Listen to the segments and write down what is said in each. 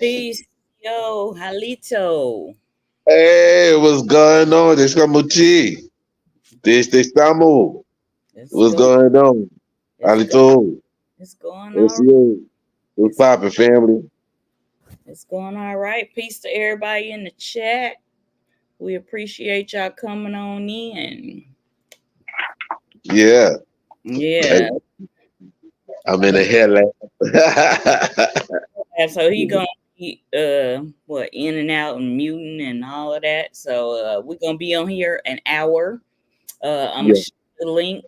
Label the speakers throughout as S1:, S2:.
S1: Peace, yo, Halito.
S2: Hey, what's going on? Descamuchi. Estamos.
S1: It's
S2: What's
S1: going,
S2: going on?
S1: it's go,
S2: Alito.
S1: it's going
S2: What's
S1: all,
S2: you? What's
S1: it's
S2: poppin', family?
S1: it's going all right. Peace to everybody in the chat. We appreciate y'all coming on in.
S2: Yeah.
S1: Yeah,
S2: I'm in a headlamp.
S1: and so he gonna be what in and out and muting and all of that. So we're gonna be on here an hour. I'm gonna
S2: Yeah.
S1: share the link.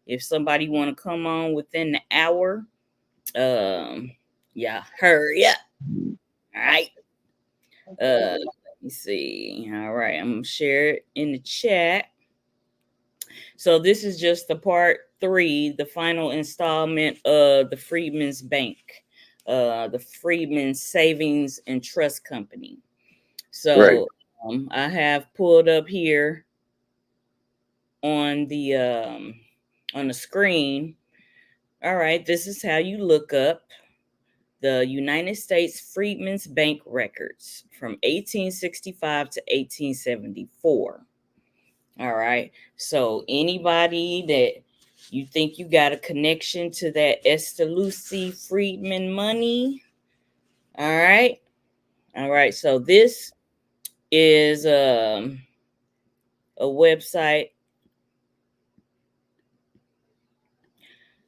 S1: If somebody want to come on within the hour, um, yeah, hurry up. All right. Let me see. All right, I'm gonna share it in the chat. So this is just the part 3, the final installment of the Freedman's Bank, the Freedmans Savings and Trust Company.
S2: Right.
S1: So I have pulled up here on the screen. All right, this is how you look up the United States Freedmen's Bank Records from 1865 to 1874. All right. So anybody that you think you got a connection to that Estelusti Freedman money, all right. All right. So this is a website.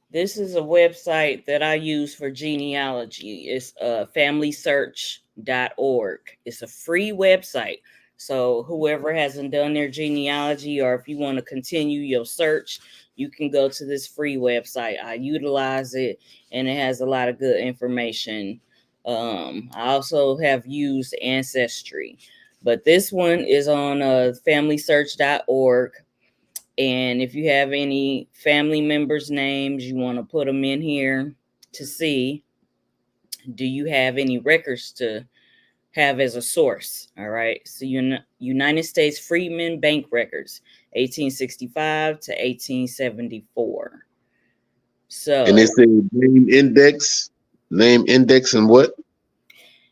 S1: This is a website that I use for genealogy. It's familysearch.org. It's a free website. So whoever hasn't done their genealogy, or if you want to continue your search, you can go to this free website. I utilize it, and it has a lot of good information. I also have used Ancestry, but this one is on familysearch.org. And if you have any family members' names, you want to put them in here to see, do you have any records to have as a source? All right. So United States Freedmen Bank Records, 1865 to 1874.
S2: And
S1: So
S2: it's a name index, and what?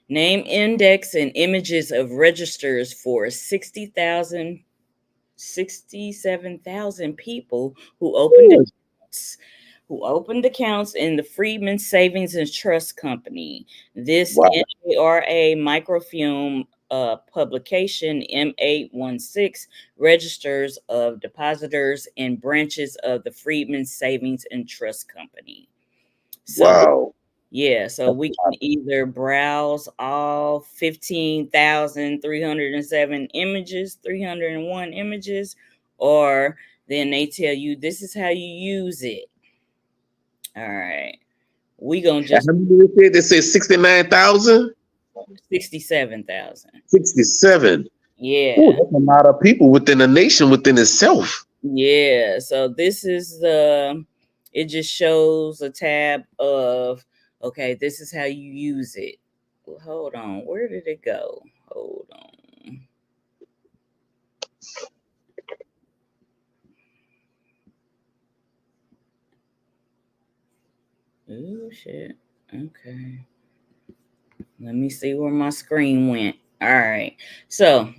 S1: name index and images of registers for 67,000 people who opened accounts in the Freedman Savings and Trust Company. This
S2: Wow.
S1: NARA microfilm publication M816 registers of depositors and branches of the Freedman Savings and Trust Company. So
S2: Wow.
S1: yeah, so we can either browse all 15,307 images, 301 images, or then they tell you this is how you use it. All right. We gonna
S2: And
S1: just
S2: how many did they say? They say 69,000?
S1: 67,000.
S2: 67. Oh,
S1: Yeah.
S2: that's a lot of people within a nation within itself.
S1: Yeah. So this is it just shows a tab of, okay, this is how you use it. Well, hold on. Where did it go? Hold on. Oh shit. Okay. Let me see where my screen went. All right. So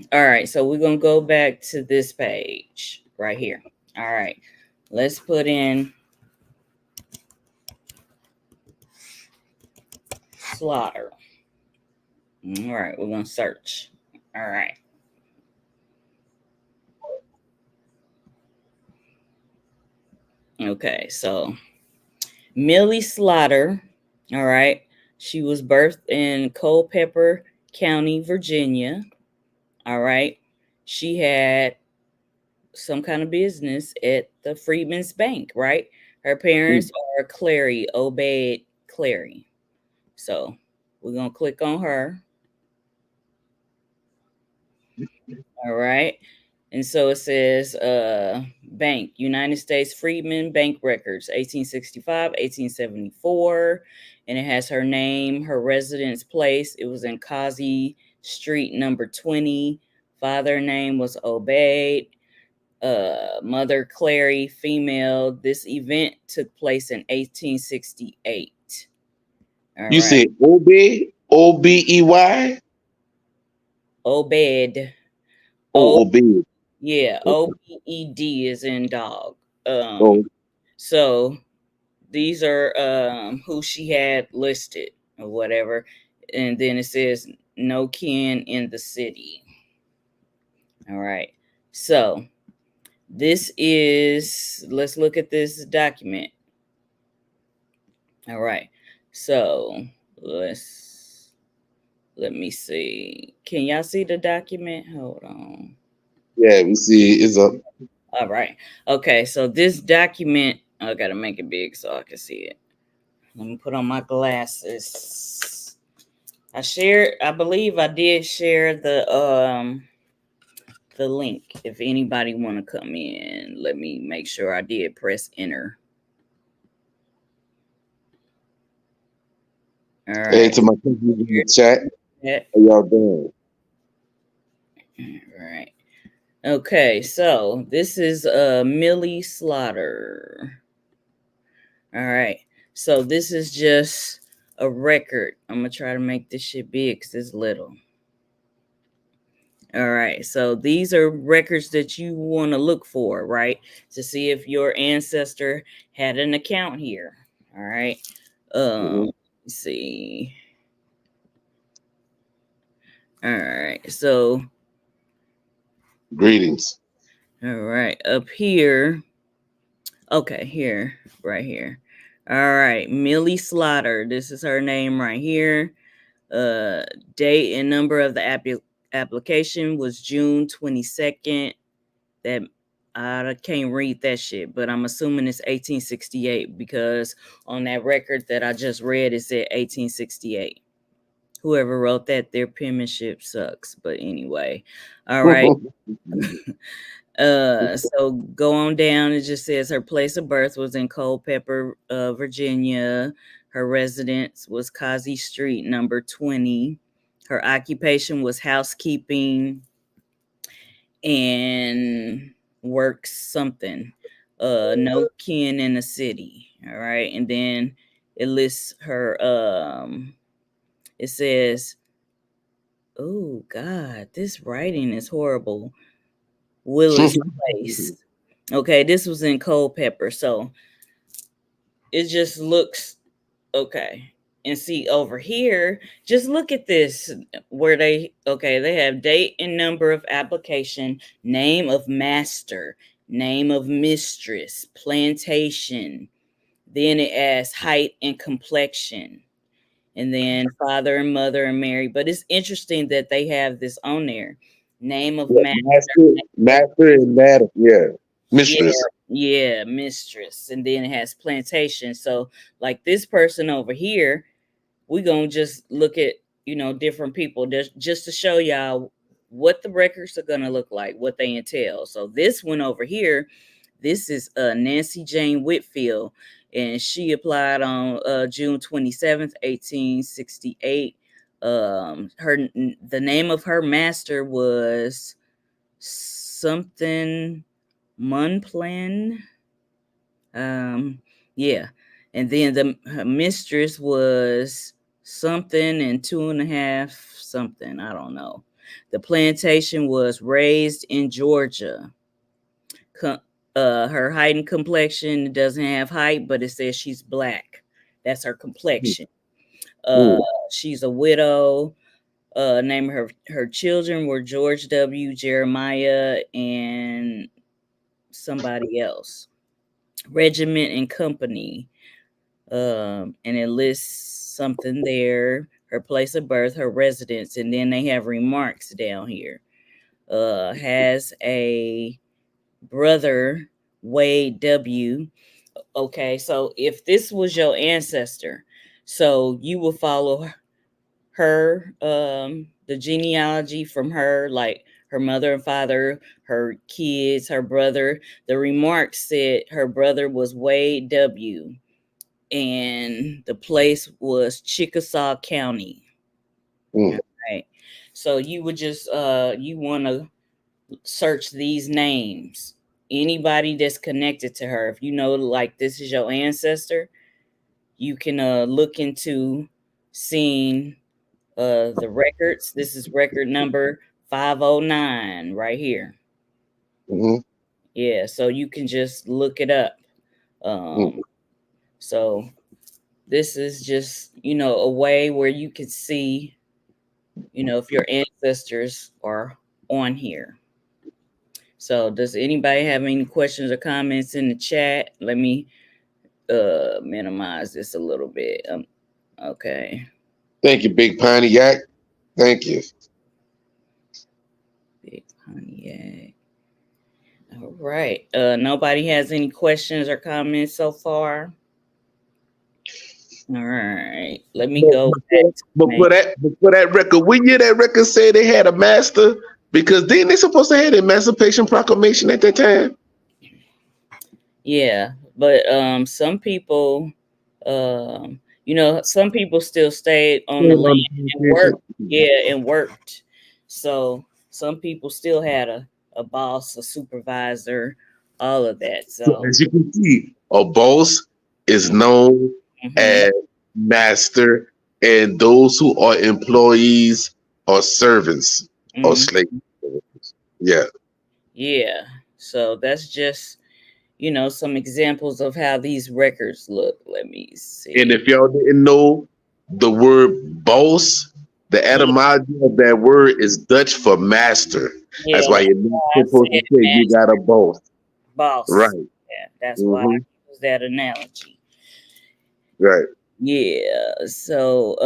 S1: we're gonna go back to this page right here. All right. Let's put in slaughter. All right, we're gonna search. All right. Okay, so Millie Slaughter, all right. She was birthed in Culpeper County, Virginia. All right. She had some kind of business at the Freedman's Bank, right? Her parents are Clary, Obeyed Clary. So we're going to click on her. All right. And so it says bank, United States Freedmen Bank Records, 1865, 1874. And it has her name, her residence place. It was in Causey Street, number 20. Father name was Obeyed. Mother Clary, female. This event took place in 1868. All
S2: You
S1: right.
S2: say Obey Obey?
S1: Obed.
S2: Obey.
S1: Yeah,
S2: Okay.
S1: Obed is in dog.
S2: Oh,
S1: So these are who she had listed or whatever, and then it says no kin in the city. All right. So this is, let's look at this document. All right. So let me see. Can y'all see the document? Hold on.
S2: yeah, we see it's up.
S1: All right. Okay. So this document, I gotta make it big so I can see it. Let me put on my glasses. I believe I did share the link. If anybody want to come in, let me make sure I did press enter. All right.
S2: Hey, to my country in the chat,
S1: Yeah.
S2: how y'all doing?
S1: All right. Okay, so this is Millie Slaughter. All right. So this is just a record. I'm gonna try to make this shit big because it's little. All right. So these are records that you want to look for, right? To see if your ancestor had an account here. All right. Let's see. All right. So
S2: Greetings.
S1: all right, up here. Okay, here, right here. All right, Millie Slaughter. This is her name right here. Date and number of the application was June 22nd. That I can't read that shit, but I'm assuming it's 1868 because on that record that I just read, it said 1868. Whoever wrote that, their penmanship sucks. But anyway, all right. So go on down. It just says her place of birth was in Culpeper, Virginia. Her residence was Causey Street, number 20. Her occupation was housekeeping and works something. No kin in the city. All right. And then it lists her it says, oh God, this writing is horrible. Willis Place. Okay, this was in Culpeper, so it just looks okay. And see over here, just look at this where they have date and number of application, name of master, name of mistress, plantation. Then it asks height and complexion, and then father and mother and married. But it's interesting that they have this on there. Name of
S2: Yeah, master and madam. Yeah,
S1: Yeah,
S2: mistress.
S1: yeah, mistress. And then it has plantation. So like this person over here, we're gonna just look at, different people just to show y'all what the records are gonna look like, what they entail. So this one over here, this is Nancy Jane Whitfield, and she applied on June 27th, 1868. The name of her master was something Munplan. Yeah. And then her mistress was something and 2.5 something. I don't know. The plantation was raised in Georgia. Her height and complexion doesn't have height, but it says she's black. That's her complexion. She's a widow. Name of her children were George W., Jeremiah, and somebody else. Regiment and company. And it lists something there, her place of birth, her residence, and then they have remarks down here. Has a brother, Wade W. Okay, so if this was your ancestor, so you will follow her, the genealogy from her, like her mother and father, her kids, her brother. The remarks said her brother was Wade W. And the place was Chickasaw County. Right. So you would just you want to search these names. Anybody that's connected to her, if you know like this is your ancestor, you can look into seeing the records. This is record number 509 right here.
S2: Mm-hmm.
S1: Yeah, so you can just look it up. So this is just, a way where you can see, if your ancestors are on here. So does anybody have any questions or comments in the chat? Let me minimize this a little bit. Okay.
S2: Thank you, Big Pontiac. Thank you.
S1: Big Pontiac. All right. Nobody has any questions or comments so far? All right. Let me go back to
S2: before that record, when year that record said they had a master? Because then they supposed to have the Emancipation Proclamation at that time.
S1: Yeah, but some people, some people still stayed on the land and worked. Yeah, and worked. So some people still had a boss, a supervisor, all of that. So
S2: as you can see, a boss is known as master, and those who are employees are servants or slaves. Yeah.
S1: Yeah. So that's just, some examples of how these records look. Let me see.
S2: And if y'all didn't know, the word boss, the etymology of that word is Dutch for master.
S1: Yeah,
S2: that's why you're not supposed to say you got a boss. Right.
S1: Yeah, that's why I use that analogy.
S2: Right.
S1: Yeah. So,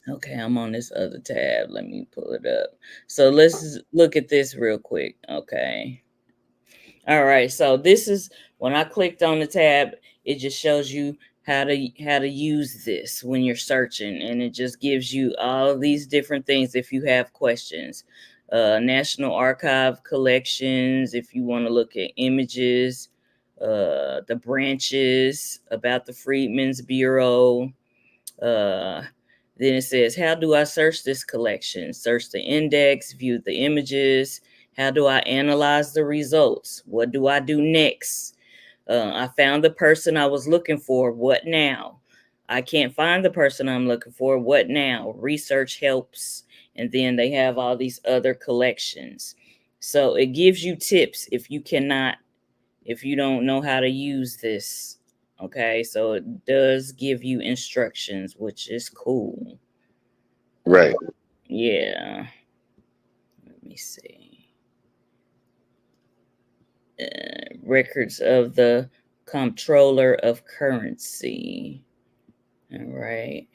S1: okay, I'm on this other tab. Let me pull it up. So let's look at this real quick. Okay. All right. So this is when I clicked on the tab, it just shows you how to use this when you're searching, and it just gives you all of these different things if you have questions. National Archive collections, if you want to look at images, the branches about the Freedmen's Bureau. Then it says, how do I search this collection? Search the index, view the images. How do I analyze the results? What do I do next? I found the person I was looking for. What now? I can't find the person I'm looking for. What now? Research helps. And then they have all these other collections. So it gives you tips if you don't know how to use this. Okay, so it does give you instructions, which is cool.
S2: Right.
S1: Yeah. Let me see. Records of the Comptroller of Currency. All right.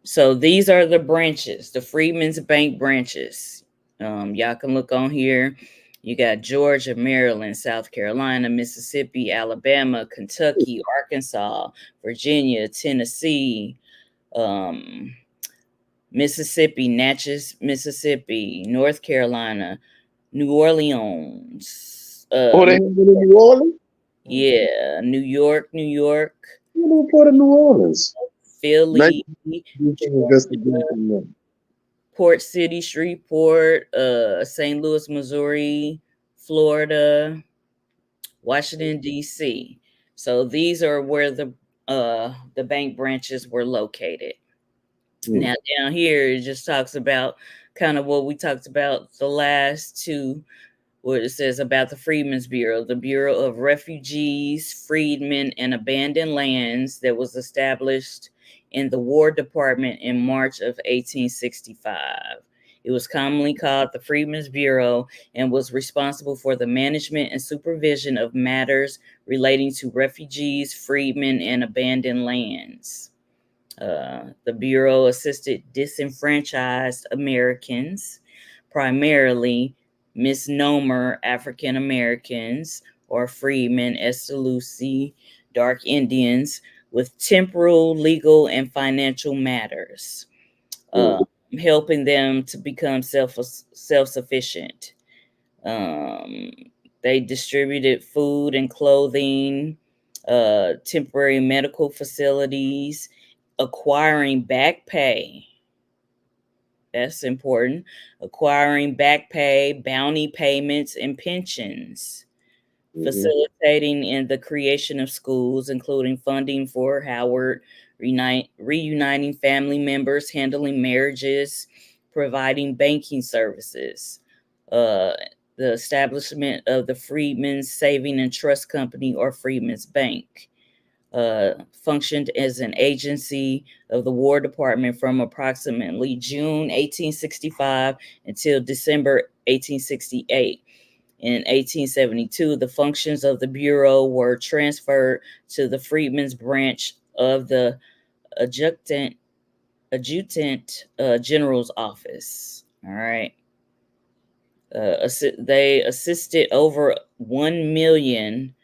S1: So these are the branches, the Freedmans Bank branches. Y'all can look on here. You got Georgia, Maryland, South Carolina, Mississippi, Alabama, Kentucky, Arkansas, Virginia, Tennessee, Mississippi, Natchez, Mississippi, North Carolina, New Orleans.
S2: They have it in New Orleans?
S1: Yeah, New York.
S2: What part of New Orleans?
S1: Philly, Port City, Shreveport, St. Louis, Missouri, Florida, Washington, D.C. So these are where the bank branches were located. Now down here it just talks about kind of what we talked about the last two, where it says about the Freedmen's Bureau, the Bureau of Refugees, Freedmen, and Abandoned Lands that was established in the War Department in March of 1865. It was commonly called the Freedmen's Bureau and was responsible for the management and supervision of matters relating to refugees, freedmen, and abandoned lands. The Bureau assisted disenfranchised Americans, primarily misnomer African Americans or freedmen, Estelusti, Dark Indians, with temporal, legal, and financial matters, helping them to become self-sufficient. They distributed food and clothing, temporary medical facilities, acquiring back pay. That's important. Acquiring back pay, bounty payments, and pensions. Facilitating in the creation of schools, including funding for Howard reuniting family members, handling marriages, providing banking services. The establishment of the Freedmans Savings and Trust Company, or Freedmans Bank, functioned as an agency of the War Department from approximately June 1865 until December 1868. In 1872, the functions of the Bureau were transferred to the Freedmen's branch of the Adjutant General's Office. All right. They assisted over 1 million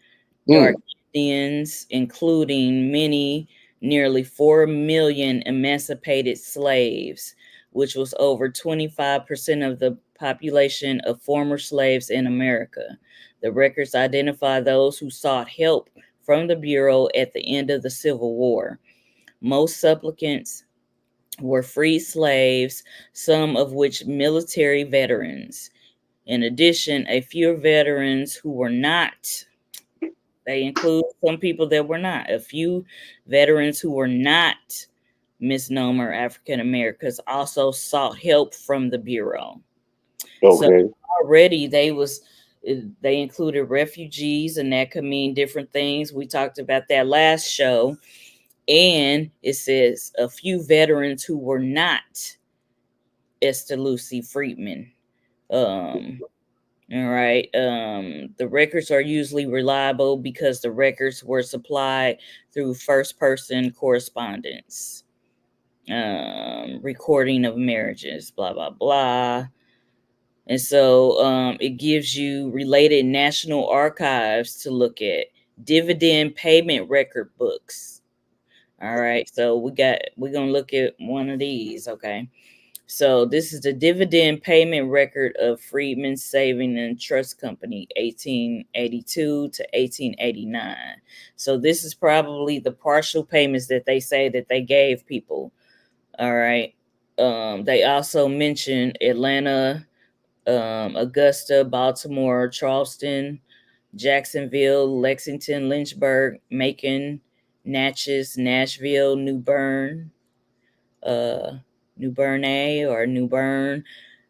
S1: dark Indians, including nearly 4 million emancipated slaves, which was over 25% of the population of former slaves in America. The records identify those who sought help from the Bureau at the end of the Civil War. Most supplicants were free slaves, some of which military veterans. In addition, a few veterans who were not, they include some people that were not, a few veterans who were not misnomer African Americans also sought help from the Bureau.
S2: Okay.
S1: So already they included refugees, and that could mean different things. We talked about that last show. And it says a few veterans who were not Estelusti Freedman. All right. The records are usually reliable because the records were supplied through first-person correspondence, recording of marriages, blah, blah, blah. And so it gives you related national archives to look at, dividend payment record books. All right. So we're going to look at one of these. Okay. So this is the dividend payment record of Freedmans Savings and Trust Company, 1882 to 1889. So this is probably the partial payments that they say that they gave people. All right. They also mention Atlanta, Augusta, Baltimore, Charleston, Jacksonville, Lexington, Lynchburg, Macon, Natchez, Nashville, New Bern, New Bern,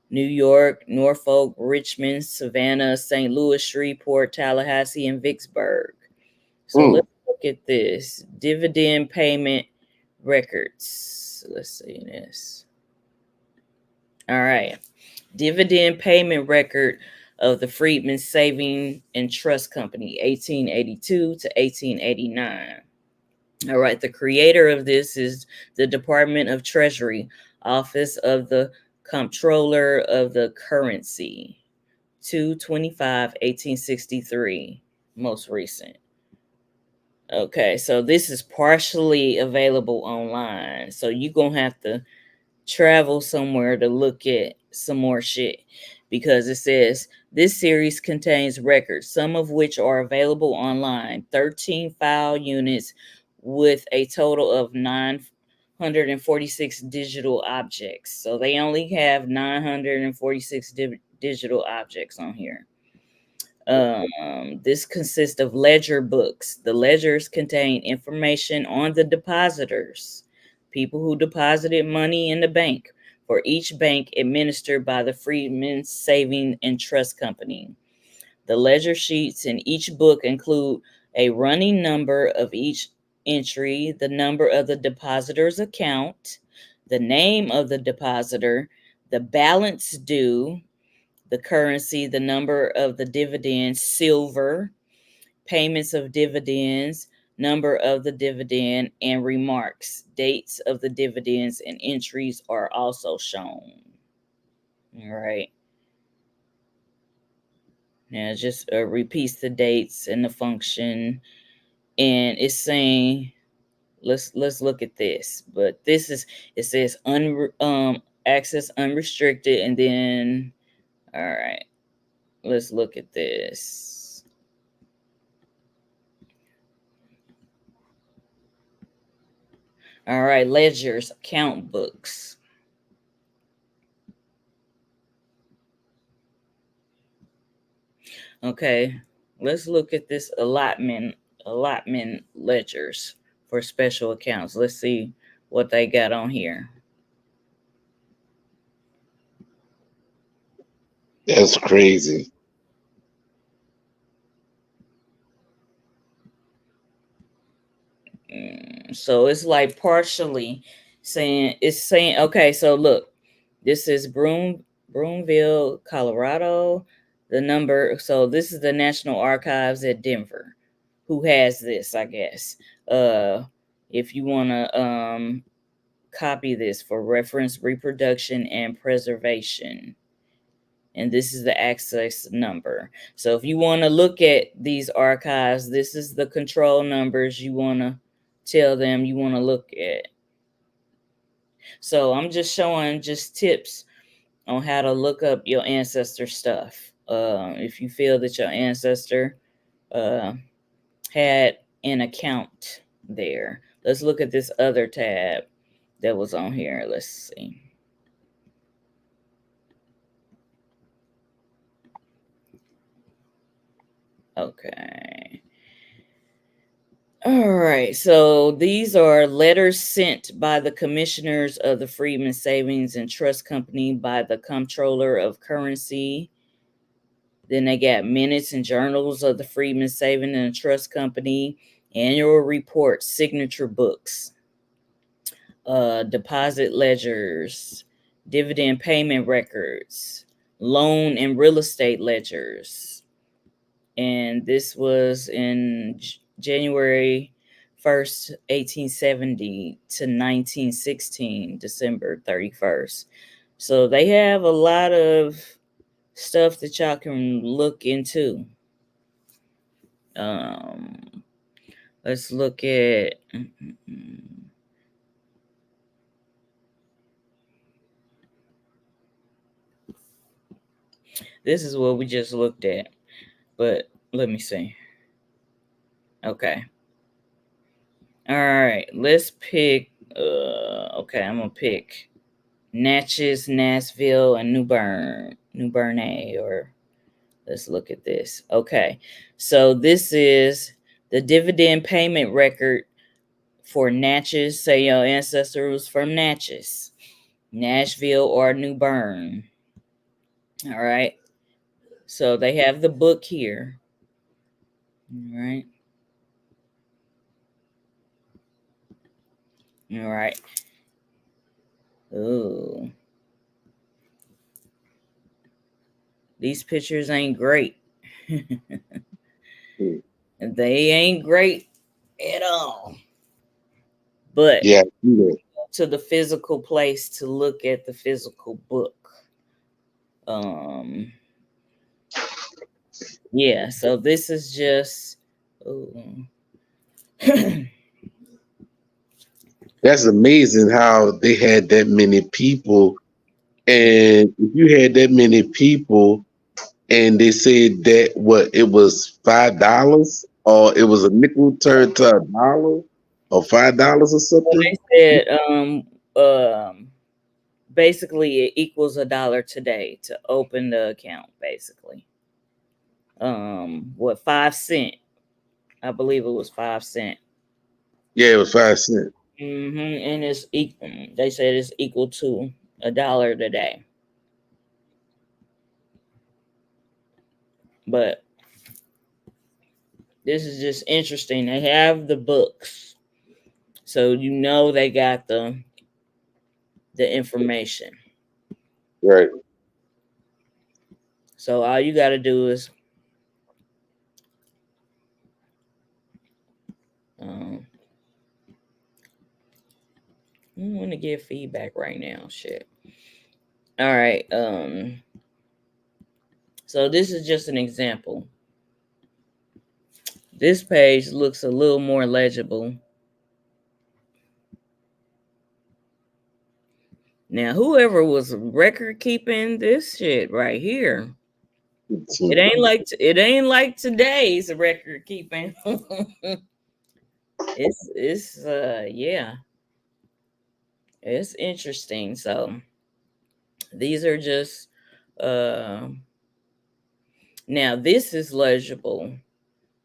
S1: New York, Norfolk, Richmond, Savannah, St. Louis, Shreveport, Tallahassee, and Vicksburg. So let's look at this. Dividend payment records. Let's see this. All right. Dividend payment record of the Freedmans Savings and Trust Company, 1882 to 1889. All right. The creator of this is the Department of Treasury, Office of the Comptroller of the Currency, 2/25/1863, most recent. Okay, so this is partially available online. So you're going to have to travel somewhere to look at some more shit, because it says this series contains records, some of which are available online, 13 file units with a total of 946 digital objects. So they only have 946 digital objects on here. This consists of ledger books. The ledgers contain information on the depositors, people who deposited money in the bank, for each bank administered by the Freedmans Savings and Trust Company. The ledger sheets in each book include a running number of each entry, the number of the depositor's account, the name of the depositor, the balance due, the currency, the number of the dividends, silver, payments of dividends, number of the dividend, and remarks. Dates of the dividends and entries are also shown. All right. Now it just repeats the dates and the function, and it's saying, let's look at this. But this is, it says access unrestricted, and then, all right, let's look at this. All right, ledgers, account books. Okay, let's look at this allotment ledgers for special accounts. Let's see what they got on here.
S2: That's crazy.
S1: So it's like partially saying, okay, so look, this is Broomville, Colorado. The number, so this is the National Archives at Denver, who has this, I guess. If you want to copy this for reference, reproduction, and preservation. And this is the access number. So if you want to look at these archives, this is the control numbers you want to tell them you want to look at. So I'm just showing just tips on how to look up your ancestor stuff. If you feel that your ancestor had an account there. Let's look at this other tab that was on here. Let's see. Okay. All right. So these are letters sent by the commissioners of the Freedmans Savings and Trust Company by the Comptroller of Currency. Then they got minutes and journals of the Freedmans Savings and Trust Company, annual reports, signature books, deposit ledgers, dividend payment records, loan and real estate ledgers. And this was in January 1st, 1870 to 1916, December 31st. So they have a lot of stuff that y'all can look into. Let's look at this is what we just looked at, but let me see. Okay. All right, let's pick okay, I'm gonna pick Natchez, Nashville, and New Bern, or let's look at this. Okay, so this is the dividend payment record for Natchez. Say your ancestor was from Natchez, Nashville, or New Bern. All right, so they have the book here. All right. All right. Ooh. These pictures ain't great. They ain't great at all. But
S2: yeah,
S1: to the physical place to look at the physical book. Yeah, so this is just
S2: that's amazing how they had that many people. And if you had that many people and they said that what it was $5 or it was a nickel turned to $1 or $5 or something.
S1: they said basically it equals $1 today to open the account, basically. What, 5 cents? I believe it was 5 cents.
S2: Yeah, it was 5 cents.
S1: And it's equal. They said it's equal to $1 today. But this is just interesting. They have the books, so you know they got the information.
S2: Right.
S1: So all you got to do is I want to give feedback right now. Shit. All right. So this is just an example. This page looks a little more legible. Now, whoever was record keeping this shit right here, it ain't like today's record keeping. it's yeah, it's interesting. So these are just now this is legible.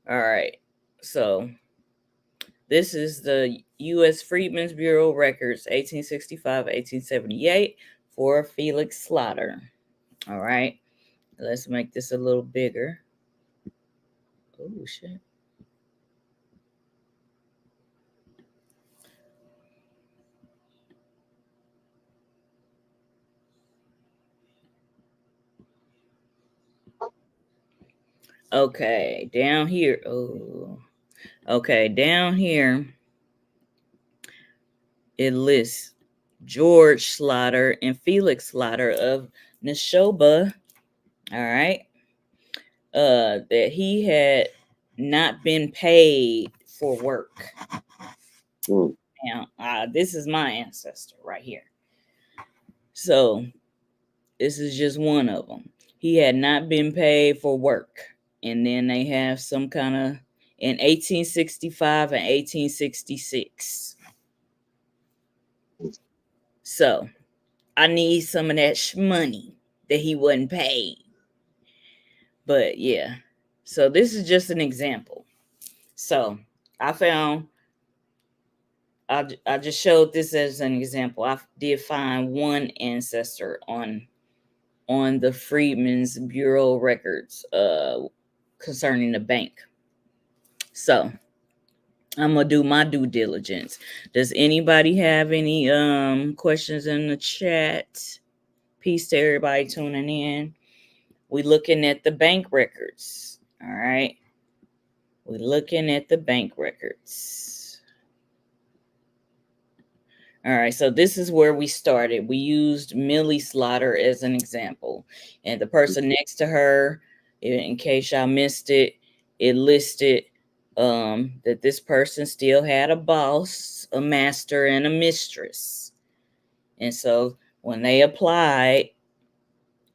S1: All right, so This is the US Freedmen's Bureau Records, 1865-1878 for Felix Slaughter. All right. Let's make this a little bigger. Oh, shit. Okay, down here. Oh, okay, down here. It lists George Slaughter and Felix Slaughter of Neshoba. All right. That he had not been paid for work. Now, this is my ancestor right here. So this is just one of them. He had not been paid for work. And then they have some kind of in 1865 and 1866. So I need some of that money that he wasn't paid. But yeah. So this is just an example. So I just showed this as an example. I did find one ancestor on the Freedmen's Bureau records concerning the bank. So I'm gonna do my due diligence. Does anybody have any questions in the chat? Peace to everybody tuning in. We looking at the bank records. All right. We're looking at the bank records. All right, so this is where we started. We used Millie Slaughter as an example. And the person next to her, in case y'all missed it, it listed that this person still had a boss, a master, and a mistress. And so when they applied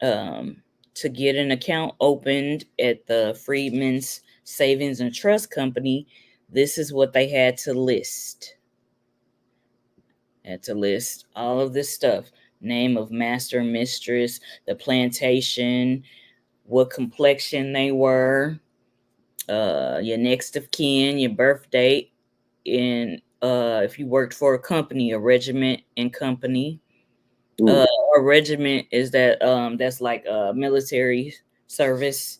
S1: to get an account opened at the Freedmans Savings and Trust Company, this is what they had to list. Had to list all of this stuff: name of master, mistress, the plantation, what complexion they were, your next of kin, your birth date, and if you worked for a company, a regiment and company. A regiment is that that's like a military service.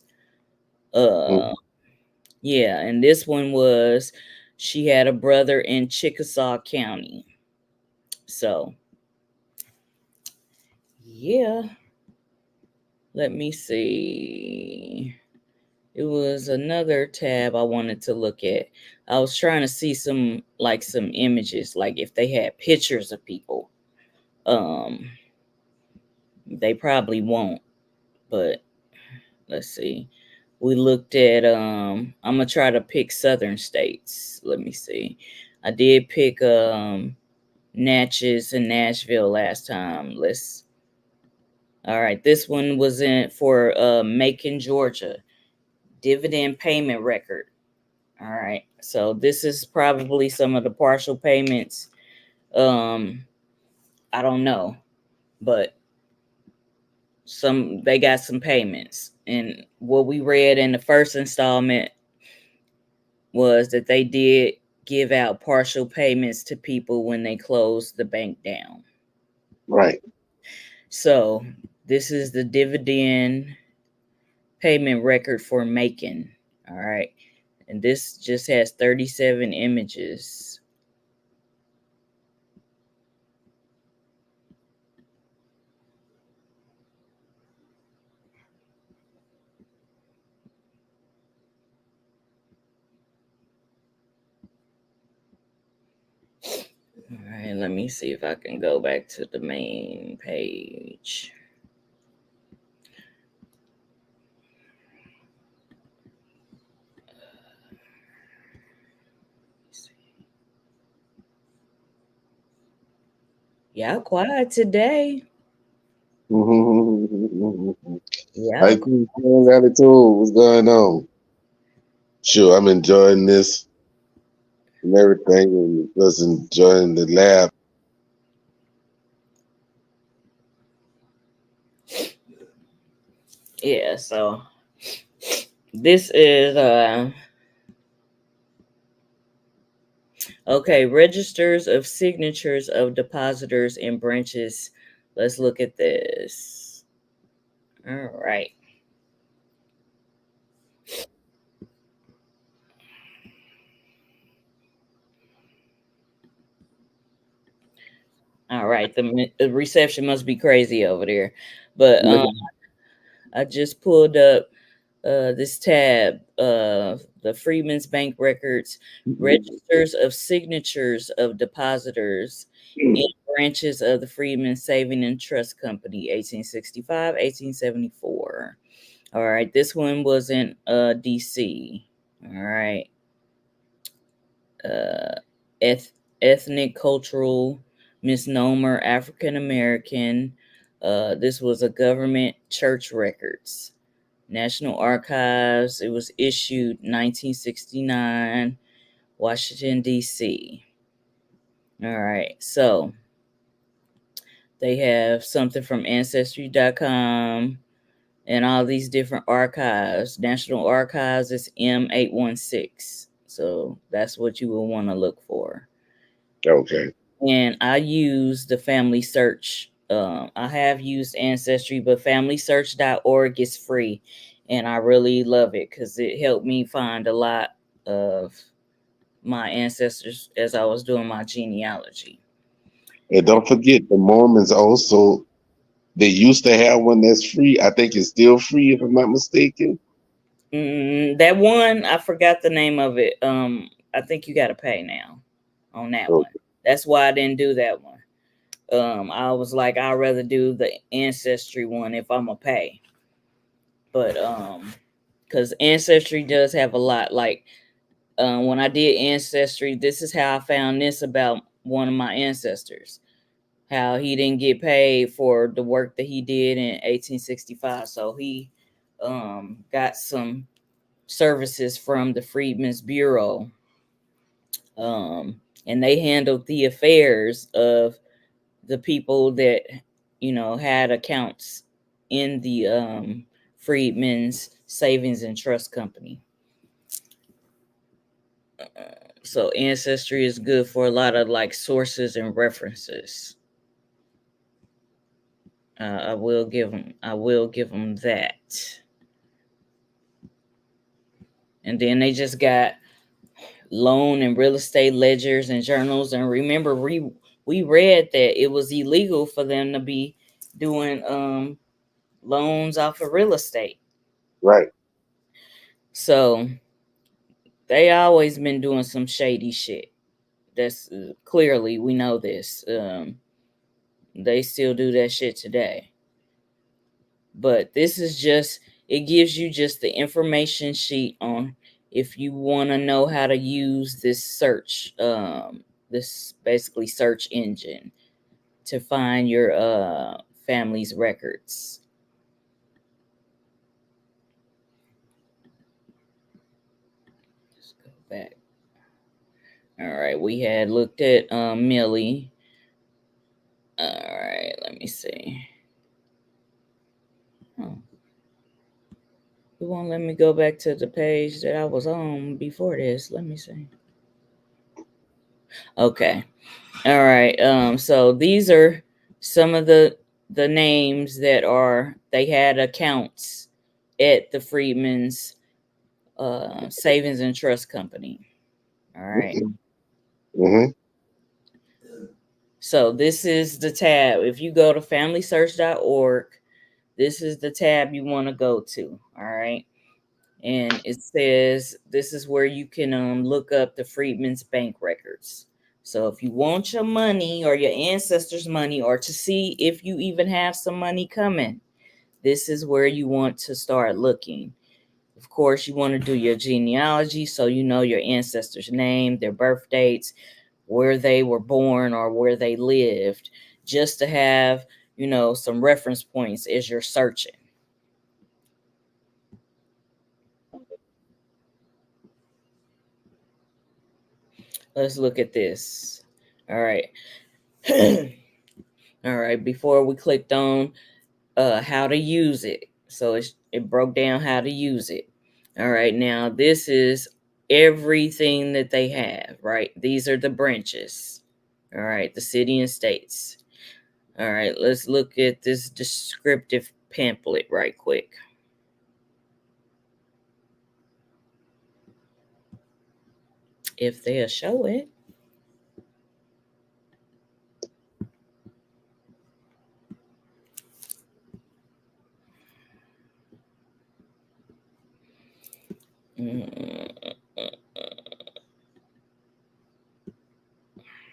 S1: Yeah, and this one was she had a brother in Chickasaw County. So yeah. Let me see. It was another tab I wanted to look at. I was trying to see some images, like if they had pictures of people. They probably won't, but let's see. We looked at I'm gonna try to pick southern states. Let me see. I did pick Natchez and Nashville last time. All right, this one was in for Macon, Georgia. Dividend payment record. All right, so this is probably some of the partial payments. I don't know, but they got some payments. And what we read in the first installment was that they did give out partial payments to people when they closed the bank down.
S2: Right.
S1: So this is the dividend payment record for Macon. All right. And this just has 37 images. All right, let me see if I can go back to the main page. Y'all quiet today.
S2: Yeah. I think attitude. What's going on? Sure, I'm enjoying this and everything, and just enjoying the lab.
S1: Yeah, so this is Okay, registers of signatures of depositors and branches. Let's look at this. All right. All right. The reception must be crazy over there. But I just pulled up this tab, the Freedmans Bank Records, registers of signatures of depositors in branches of the Freedmans Savings and Trust Company, 1865, 1874. All right, this one was in DC. All right. Ethnic, cultural, misnomer, African American. This was a government church records. National Archives. It was issued 1969, Washington, D.C. All right. So they have something from Ancestry.com and all these different archives. National Archives is M816. So that's what you will want to look for.
S2: Okay.
S1: And I use the family search. I have used Ancestry, but familysearch.org is free. And I really love it because it helped me find a lot of my ancestors as I was doing my genealogy.
S2: And don't forget, the Mormons also, they used to have one that's free. I think it's still free, if I'm not mistaken.
S1: That one, I forgot the name of it. I think you got to pay now on that one. That's why I didn't do that one. I was like, I'd rather do the Ancestry one if I'm gonna pay. But because Ancestry does have a lot. Like when I did Ancestry, this is how I found this about one of my ancestors. How he didn't get paid for the work that he did in 1865. So he got some services from the Freedmen's Bureau. And they handled the affairs of the people that, had accounts in the Freedmen's Savings and Trust Company. So Ancestry is good for a lot of like sources and references. I will give them that. And then they just got loan and real estate ledgers and journals. And remember, we read that it was illegal for them to be doing loans off of real estate.
S2: Right.
S1: So they always been doing some shady shit. That's clearly, we know this. They still do that shit today. But this is just, it gives you just the information sheet on if you want to know how to use this search, this basically search engine to find your family's records. Let's go back. All right, we had looked at Millie. All right, let me see. Oh. It won't let me go back to the page that I was on before this. Let me see. Okay. All right. So these are some of the names that they had accounts at the Freedmans Savings and Trust Company. All right.
S2: Mm-hmm.
S1: So this is the tab. If you go to familysearch.org, this is the tab you want to go to. All right. And it says this is where you can look up the Freedmans Bank Records. So if you want your money or your ancestors' money, or to see if you even have some money coming, this is where you want to start looking. Of course, you want to do your genealogy so you know your ancestors' name, their birth dates, where they were born or where they lived, just to have, some reference points as you're searching. Let's look at this. All right. All right. Before we clicked on how to use it. So it broke down how to use it. All right. Now this is everything that they have, right? These are the branches. All right, the city and states. All right, let's look at this descriptive pamphlet right quick. If they'll show it.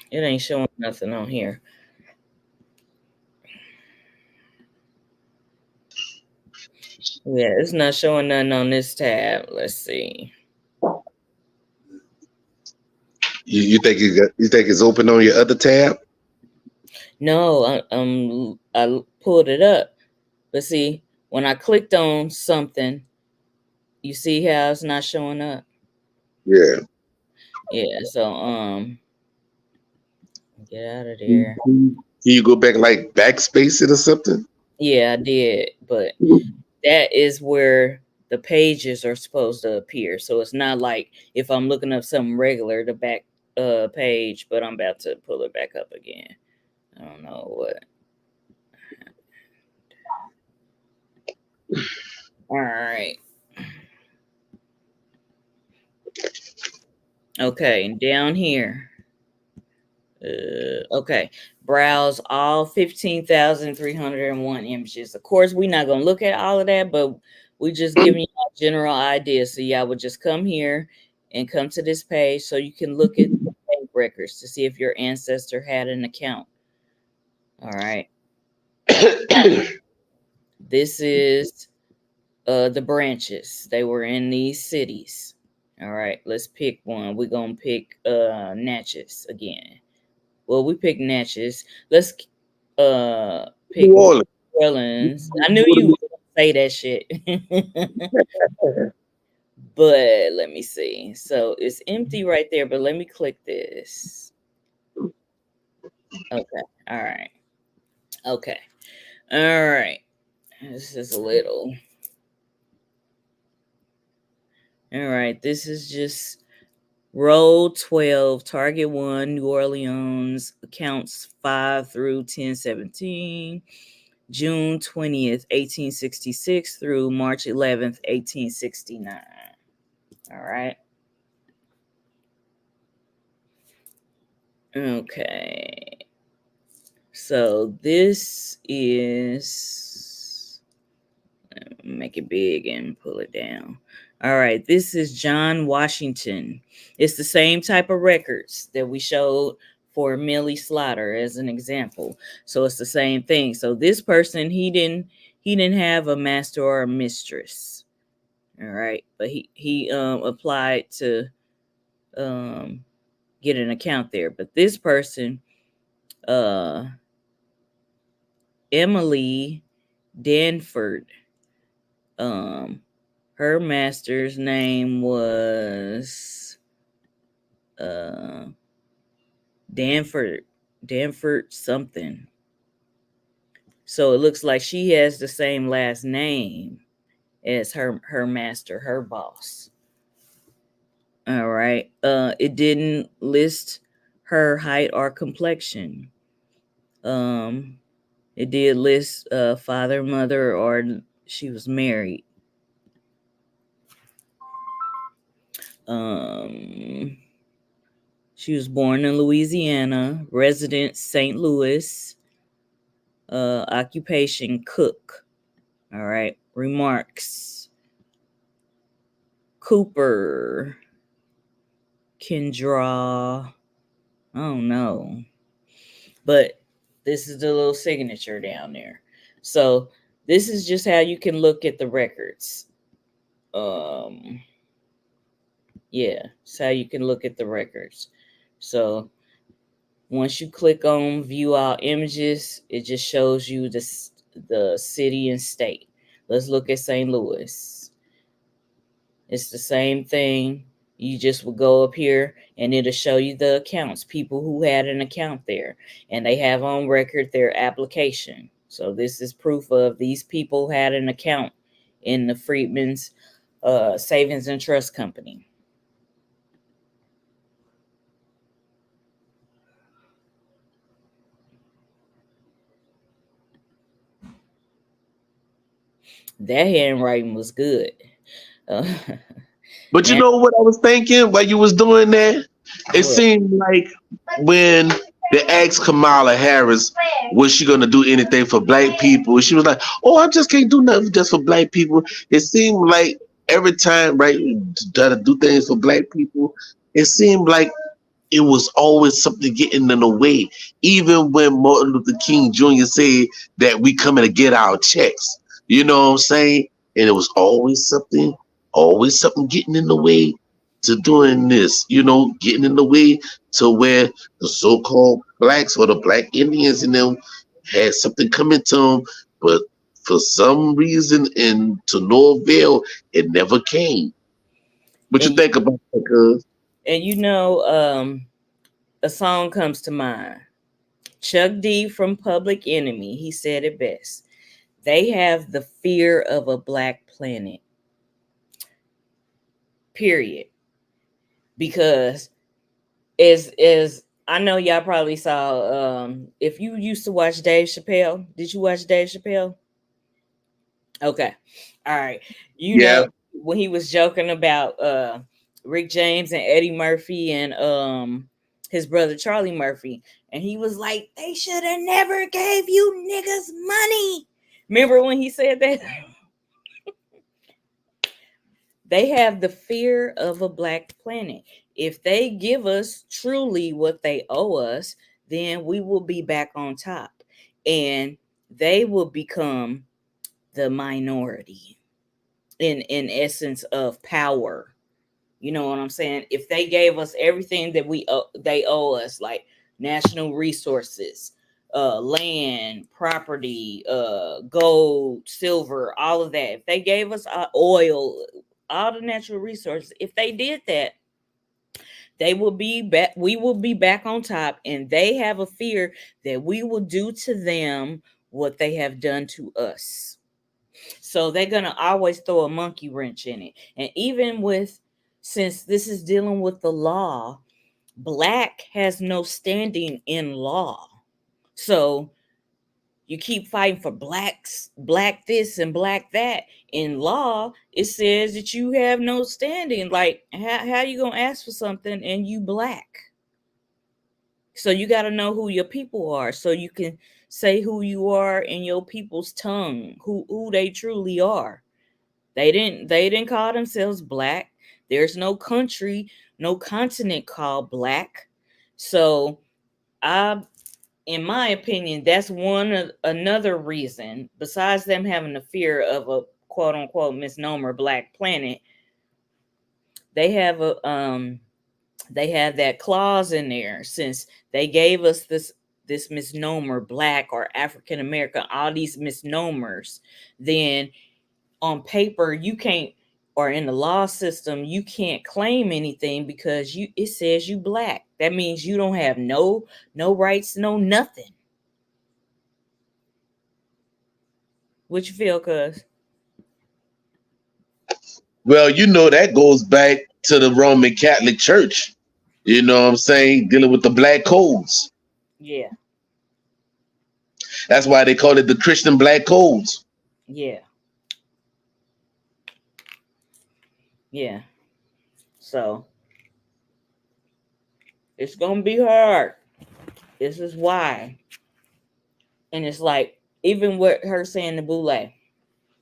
S1: It ain't showing nothing on here. Yeah, it's not showing nothing on this tab. Let's see.
S2: You think it's open on your other tab?
S1: No, I pulled it up, but see, when I clicked on something, you see how it's not showing up.
S2: Yeah.
S1: Yeah. So get out of there.
S2: Can you go back, like backspace it or something?
S1: Yeah, I did, but that is where the pages are supposed to appear. So it's not like if I'm looking up something regular, the back page, but I'm about to pull it back up again. I don't know what. All right. Okay, down here. Okay. Browse all 15,301 images. Of course, we're not going to look at all of that, but we just giving you a general idea. So y'all would just come here and come to this page so you can look at the bank records to see if your ancestor had an account. All right. This is the branches. They were in these cities. All right, let's pick one. We're gonna pick Natchez again. Well, we picked Natchez. Let's pick New Orleans. I knew you were gonna say that shit. But let me see. So it's empty right there, but let me click this. Okay. All right. Okay. All right. This is a little. All right. This is just row 12, target 1, New Orleans, accounts 5 through 1017, June 20th, 1866 through March 11th, 1869. All right. Okay. So this is, make it big and pull it down. All right. This is John Washington. It's the same type of records that we showed for Millie Slaughter as an example. So it's the same thing. So this person, he didn't have a master or a mistress. All right. But he applied to get an account there. But this person, Emily Danford, her master's name was Danford something. So it looks like she has the same last name as her master, her boss. All right. It didn't list her height or complexion. It did list father, mother, or she was married. She was born in Louisiana, residence St. Louis, occupation cook. All right. Remarks. Cooper can draw. I don't know. But this is the little signature down there. So this is just how you can look at the records. Yeah, it's how you can look at the records. So once you click on view all images, it just shows you the city and state. Let's look at St. Louis. It's the same thing. You just will go up here and it'll show you the accounts, people who had an account there, and they have on record their application. So this is proof of these people had an account in the Freedmans Savings and Trust Company. That handwriting was good.
S2: But you
S1: Now,
S2: know what I was thinking while you was doing that? It
S1: what?
S2: seemed like when they asked Kamala Harris, was she gonna do anything for black people? She was like, "Oh, I just can't do nothing just for black people." It seemed like every time, right, try to do things for black people, it seemed like it was always something getting in the way. Even when Martin Luther King Jr. said that we coming to get our checks, you know what I'm saying? And it was always something getting in the way to doing this, getting in the way to where the so-called blacks or the black Indians in them had something coming to them, but for some reason and to no avail, it never came. What you
S1: And
S2: think about that, cuz?
S1: a song comes to mind. Chuck D from Public Enemy, he said it best. They have the fear of a black planet. Period. Because as I know y'all probably saw, if you used to watch Dave Chappelle, did you watch Dave Chappelle? Okay. All right.
S2: Yeah.
S1: When he was joking about Rick James and Eddie Murphy and his brother Charlie Murphy, and he was like, they should have never gave you niggas money. Remember when he said that? They have the fear of a black planet. If they give us truly what they owe us, then we will be back on top, and they will become the minority in essence of power. You know what I'm saying? If they gave us everything that they owe us, like national resources, land, property, gold, silver, all of that. If they gave us oil, all the natural resources, if they did that, they will be back. We will be back on top, and they have a fear that we will do to them what they have done to us. So they're gonna always throw a monkey wrench in it. And even since this is dealing with the law, black has no standing in law. So you keep fighting for black this and black that. In law, it says that you have no standing. Like, how you gonna ask for something and you black? So you got to know who your people are, so you can say who you are in your people's tongue, who they truly are. They didn't call themselves black. There's no country, no continent called black. So in my opinion, that's another reason, besides them having the fear of a quote unquote misnomer black planet. They have that clause in there, since they gave us this misnomer black or African American, all these misnomers. Then on paper you can't, or in the law system you can't claim anything because it says you black. That means you don't have no rights, no nothing. What you feel, cuz?
S2: Well, that goes back to the Roman Catholic Church. You know what I'm saying? Dealing with the black codes.
S1: Yeah.
S2: That's why they call it the Christian black codes.
S1: Yeah. Yeah. So it's gonna be hard. This is why. And it's like, even with her saying the boule,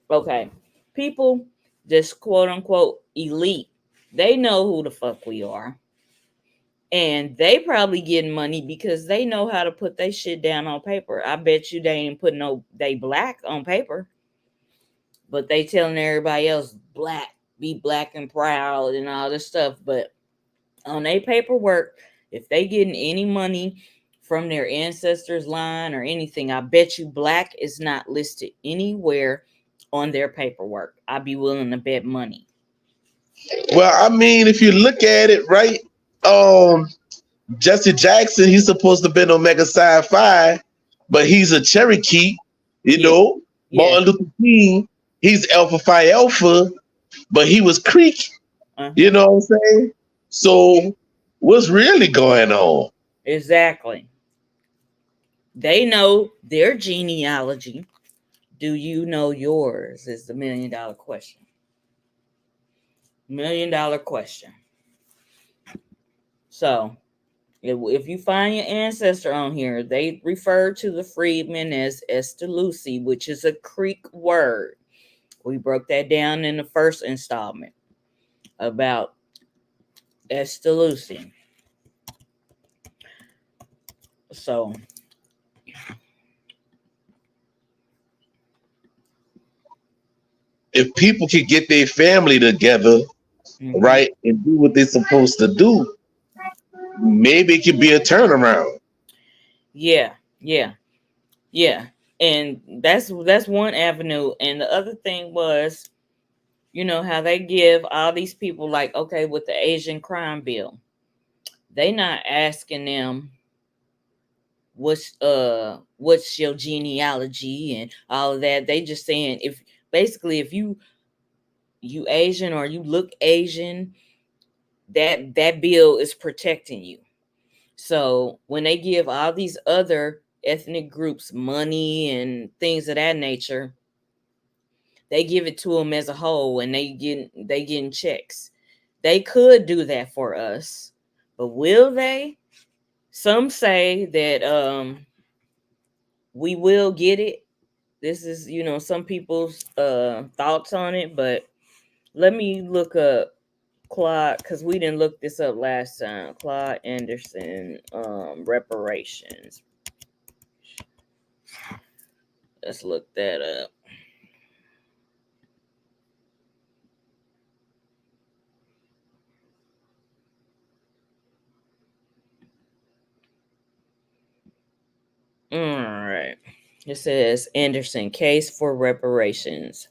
S1: okay, people just quote unquote elite, they know who the fuck we are. And they probably getting money because they know how to put their shit down on paper. I bet you they ain't put they black on paper. But they telling everybody else black, be black and proud and all this stuff. But on their paperwork, if they getting any money from their ancestors' line or anything, I bet you black is not listed anywhere on their paperwork. I'd be willing to bet money.
S2: Well, I mean, if you look at it, right, Jesse Jackson, he's supposed to have been Omega Psi Phi, but he's a Cherokee,
S1: Yeah.
S2: Martin Luther King, he's Alpha Phi Alpha, but he was Creek. You know what I'm saying? So what's really going on?
S1: Exactly. They know their genealogy. Do you know yours? Is the $1 million question. $1 million question. So, if you find your ancestor on here, they refer to the freedmen as Estelusti, which is a Creek word. We broke that down in the first installment about Estelusti. So,
S2: if people could get their family together, right, and do what they're supposed to do, maybe it could be a turnaround.
S1: Yeah. And that's one avenue. And the other thing was, how they give all these people, like, okay, with the Asian crime bill, they not asking them what's your genealogy and all of that. They just saying, if you Asian or you look Asian, that bill is protecting you. So when they give all these other ethnic groups money and things of that nature, they give it to them as a whole, and they getting checks. They could do that for us, but will they? Some say that we will get it. This is, some people's thoughts on it, but let me look up Claude, because we didn't look this up last time. Claude Anderson, reparations. Let's look that up. All right. It says Anderson, case for reparations.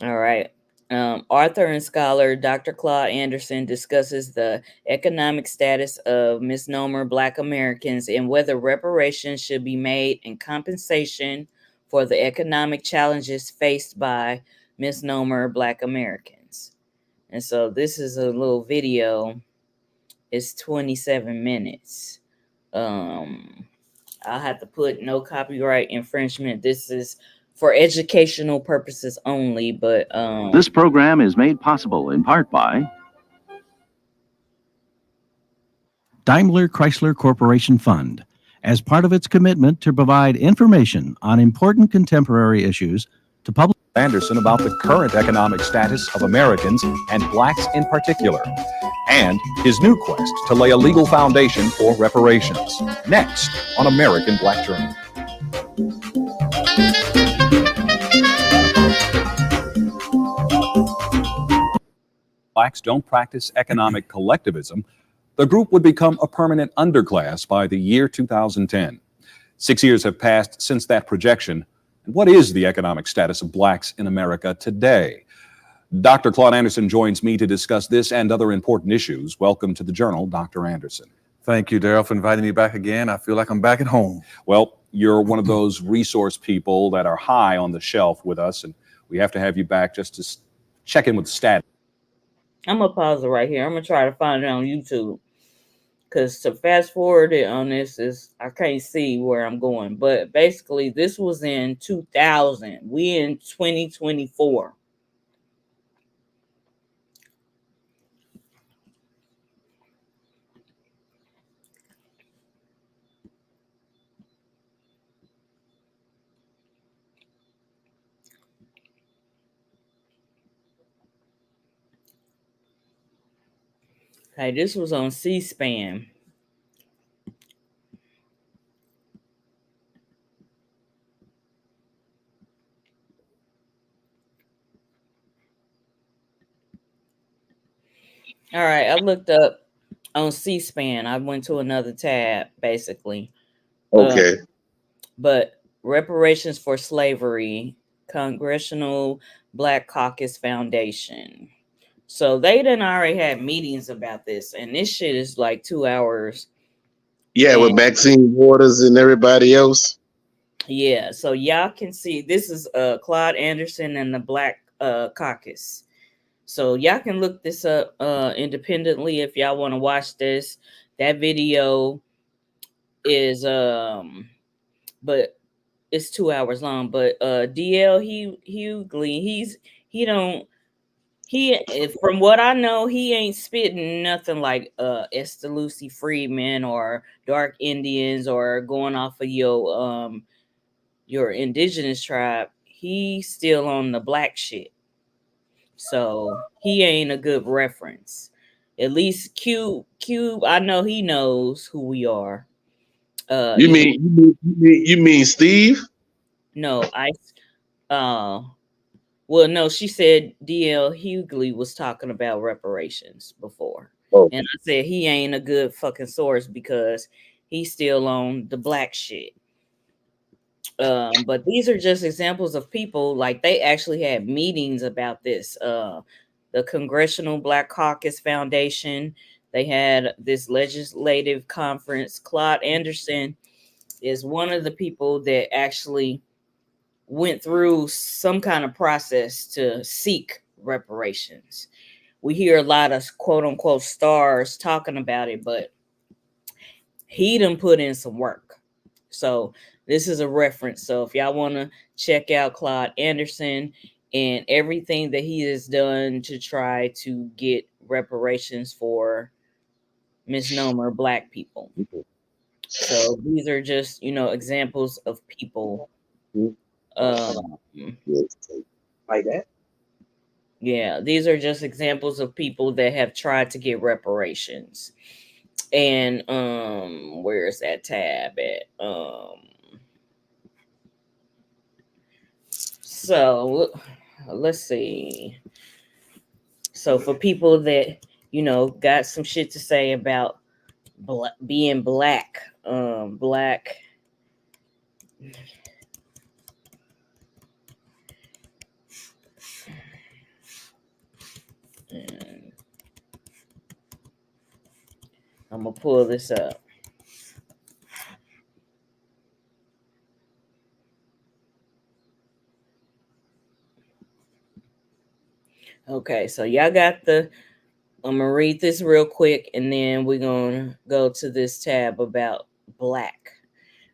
S1: All right. Author and scholar Dr. Claude Anderson discusses the economic status of misnomer Black Americans and whether reparations should be made in compensation for the economic challenges faced by misnomer Black Americans. And so this is a little video. It's 27 minutes. I'll have to put no copyright infringement. This is for educational purposes only, but
S3: this program is made possible in part by Daimler Chrysler Corporation Fund, as part of its commitment to provide information on important contemporary issues to public.
S4: Anderson about the current economic status of Americans and Blacks in particular, and his new quest to lay a legal foundation for reparations. Next on American Black Journal. Blacks don't practice economic collectivism, the group would become a permanent underclass by the year 2010. 6 years have passed since that projection. And what is the economic status of Blacks in America today? Dr. Claude Anderson joins me to discuss this and other important issues. Welcome to the Journal, Dr. Anderson.
S5: Thank you, Daryl, for inviting me back again. I feel like I'm back at home.
S4: Well, you're one of those resource people that are high on the shelf with us, and we have to have you back just to check in with the status.
S1: I'm going to pause it right here. I'm going to try to find it on YouTube, because to fast forward it on this I can't see where I'm going. But basically, this was in 2000. We in 2024. Okay, this was on C-SPAN. All right, I looked up on C-SPAN. I went to another tab, basically.
S2: Okay.
S1: But Reparations for Slavery, Congressional Black Caucus Foundation. So they done already had meetings about this, and this shit is like 2 hours.
S2: Yeah, with Maxine Waters and everybody else.
S1: Yeah, so y'all can see this is Claude Anderson and the Black Caucus. So y'all can look this up independently if y'all want to watch this. That video is but it's 2 hours long, but DL Hughley, from what I know, he ain't spitting nothing like Estelusti Freedman or Dark Indians or going off of your indigenous tribe. He's still on the black shit. So he ain't a good reference. At least Q, I know he knows who we are.
S2: You mean Steve?
S1: No, well, no, she said DL Hughley was talking about reparations before.
S2: Oh.
S1: And I said he ain't a good fucking source because he's still on the black shit. But these are just examples of people, like they actually had meetings about this. The Congressional Black Caucus Foundation, they had this legislative conference. Claude Anderson is one of the people that actually went through some kind of process to seek reparations. We hear a lot of quote unquote stars talking about it, but he done put in some work. So this is a reference. So if y'all want to check out Claude Anderson and everything that he has done to try to get reparations for misnomer Black people. So these are just, examples of people.
S2: Like that?
S1: Yeah, these are just examples of people that have tried to get reparations. And where is that tab at? So let's see. So for people that got some shit to say about being black, black. And I'm gonna pull this up. Okay, so y'all got I'm gonna read this real quick and then we're gonna go to this tab about black.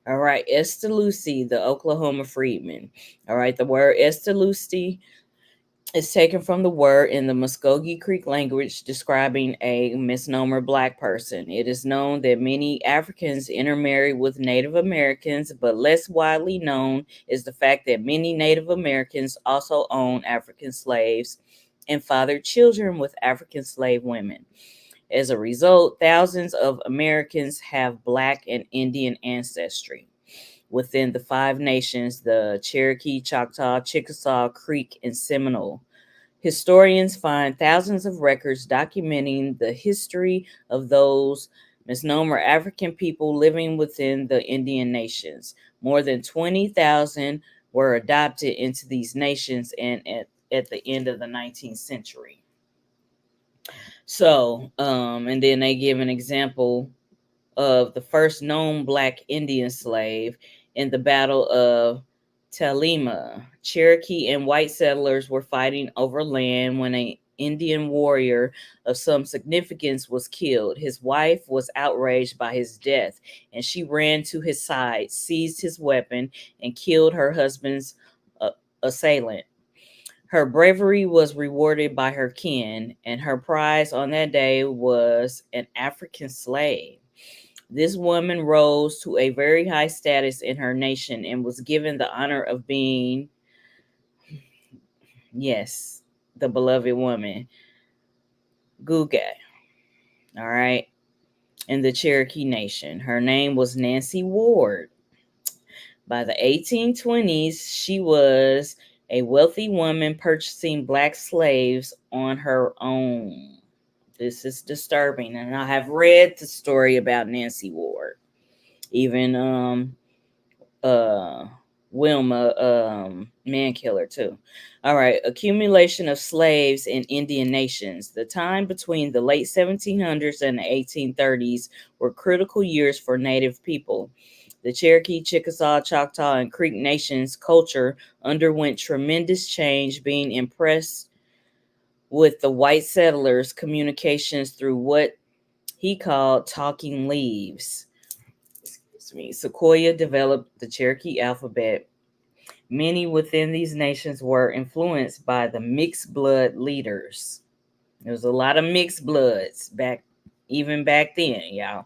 S1: All right, Estelusti, the Oklahoma freedman. All right, the word Estelusti is taken from the word in the Muskogee Creek language describing a misnomer Black person. It is known that many Africans intermarry with Native Americans, but less widely known is the fact that many Native Americans also own African slaves and fathered children with African slave women. As a result, thousands of Americans have Black and Indian ancestry within the 5 nations, the Cherokee, Choctaw, Chickasaw, Creek, and Seminole. Historians find thousands of records documenting the history of those misnomer African people living within the Indian nations. More than 20,000 were adopted into these nations and at the end of the 19th century. So, and then they give an example of the first known Black Indian slave in the Battle of Talima. Cherokee and white settlers were fighting over land when an Indian warrior of some significance was killed. His wife was outraged by his death, and she ran to his side, seized his weapon, and killed her husband's assailant. Her bravery was rewarded by her kin, and her prize on that day was an African slave. This woman rose to a very high status in her nation and was given the honor of being, yes, the beloved woman, Guga. All right. In the Cherokee Nation. Her name was Nancy Ward. By the 1820s, she was a wealthy woman purchasing Black slaves on her own. This is disturbing. And I have read the story about Nancy Ward. Even Wilma Mankiller too. All right, accumulation of slaves in Indian nations. The time between the late 1700s and the 1830s were critical years for Native people. The Cherokee, Chickasaw, Choctaw, and Creek nations' culture underwent tremendous change, being impressed with the white settlers' communications through what he called talking leaves. It's Sequoia developed the Cherokee alphabet. Many within these nations were influenced by the mixed blood leaders. There was a lot of mixed bloods even back then, y'all,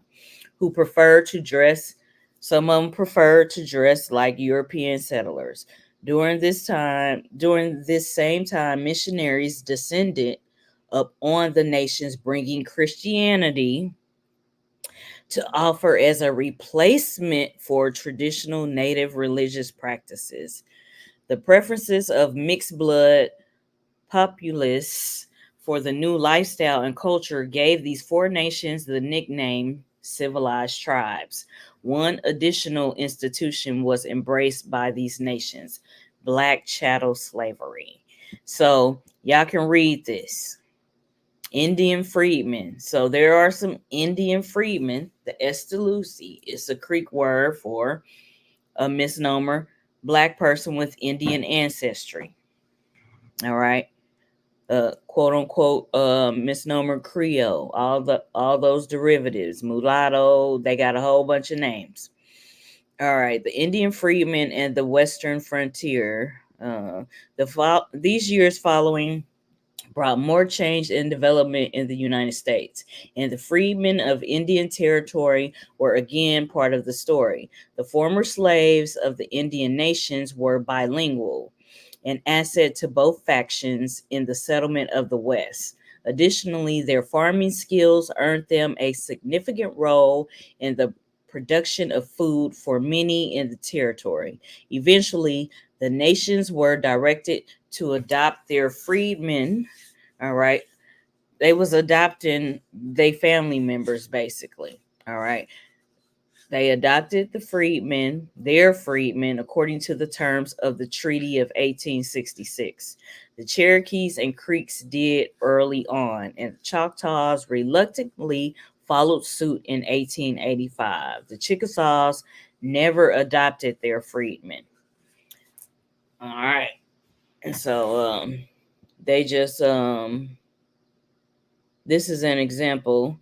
S1: who preferred to dress. Some of them preferred to dress like European settlers. During this same time, missionaries descended up on the nations, bringing Christianity to offer as a replacement for traditional native religious practices. The preferences of mixed blood populists for the new lifestyle and culture gave these four nations the nickname civilized tribes. One additional institution was embraced by these nations: black chattel slavery. So y'all can read this. Indian freedmen. So there are some Indian freedmen. The Estelusti is a Creek word for a misnomer, black person with Indian ancestry. All right. Quote unquote misnomer Creole. All those derivatives. Mulatto. They got a whole bunch of names. All right. The Indian freedmen and the Western frontier. These years following brought more change and development in the United States, and the freedmen of Indian Territory were again part of the story. The former slaves of the Indian nations were bilingual, an asset to both factions in the settlement of the West. Additionally, their farming skills earned them a significant role in the production of food for many in the territory. Eventually, the nations were directed to adopt their freedmen. All right. They was adopting their family members, basically. All right. They adopted their freedmen, according to the terms of the Treaty of 1866. The Cherokees and Creeks did early on, and the Choctaws reluctantly followed suit in 1885. The Chickasaws never adopted their freedmen. All right. And so they just this is an example.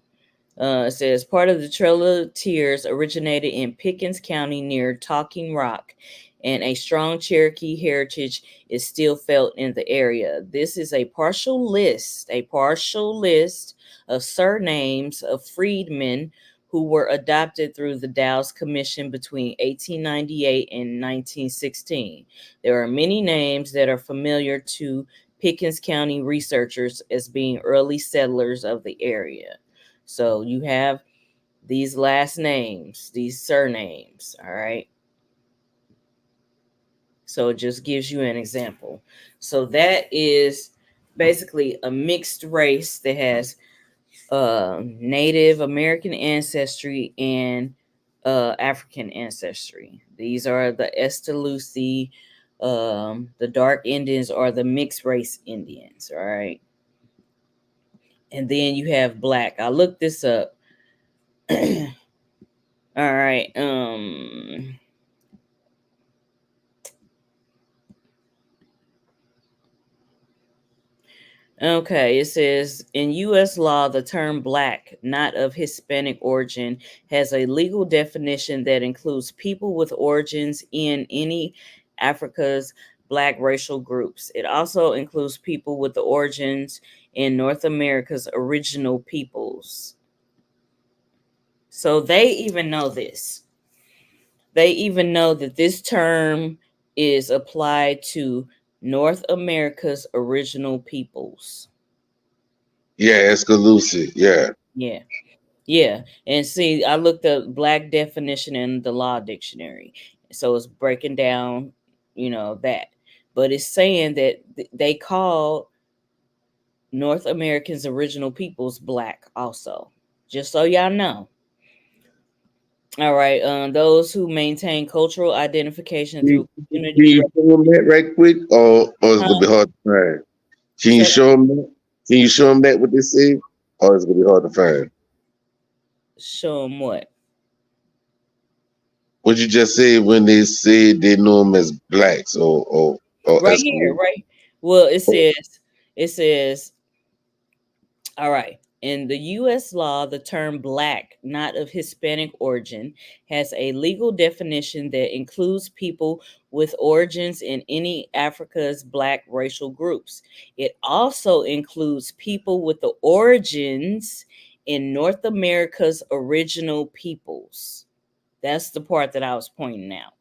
S1: It says part of the Trail of Tears originated in Pickens County near Talking Rock, and a strong Cherokee heritage is still felt in the area. This is a partial list of surnames of freedmen who were adopted through the Dow's Commission between 1898 and 1916. There are many names that are familiar to Pickens County researchers as being early settlers of the area. So you have these last names, these surnames, all right? So it just gives you an example. So that is basically a mixed race that has Native American ancestry and African ancestry. These are the Estelusti, the Dark Indians are the mixed race Indians, all right? And then you have black. I looked this up. All right. Okay, it says in U.S. law, the term black, not of Hispanic origin, has a legal definition that includes people with origins in any Africa's black racial groups. It also includes people with the origins in North America's original peoples. So they even know this. They even know that this term is applied to North America's original peoples.
S2: Yeah, Estelusti. Yeah.
S1: Yeah. Yeah. And see, I looked up black definition in the law dictionary. So it's breaking down, that. But it's saying that they call North Americans original peoples black also. Just so y'all know. All right. Those who maintain cultural identification through
S2: Can
S1: community.
S2: you show them that right quick, or it's gonna be hard to find? Can you show them that? Can you show them that what they say, or it's gonna be hard to find?
S1: Show them what?
S2: What you just said when they said they know them as blacks or
S1: Right
S2: as
S1: here, right? Well, it says, all right. In the U.S. law, the term Black, not of Hispanic origin, has a legal definition that includes people with origins in any Africa's Black racial groups. It also includes people with the origins in North America's original peoples. That's the part that I was pointing out.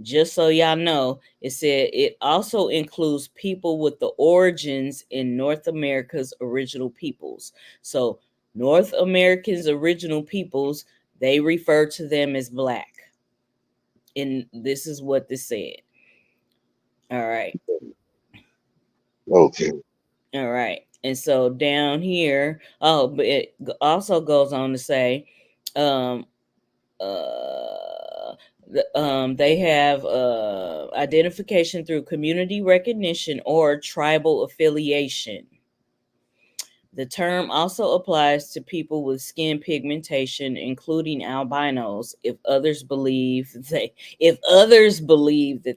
S1: Just so y'all know, it said it also includes people with the origins in North America's original peoples. So North America's original peoples, they refer to them as Black. And this is what this said. All right.
S2: Okay.
S1: All right. And so down here, but it also goes on to say, they have identification through community recognition or tribal affiliation. The term also applies to people with skin pigmentation, including albinos, if others believe that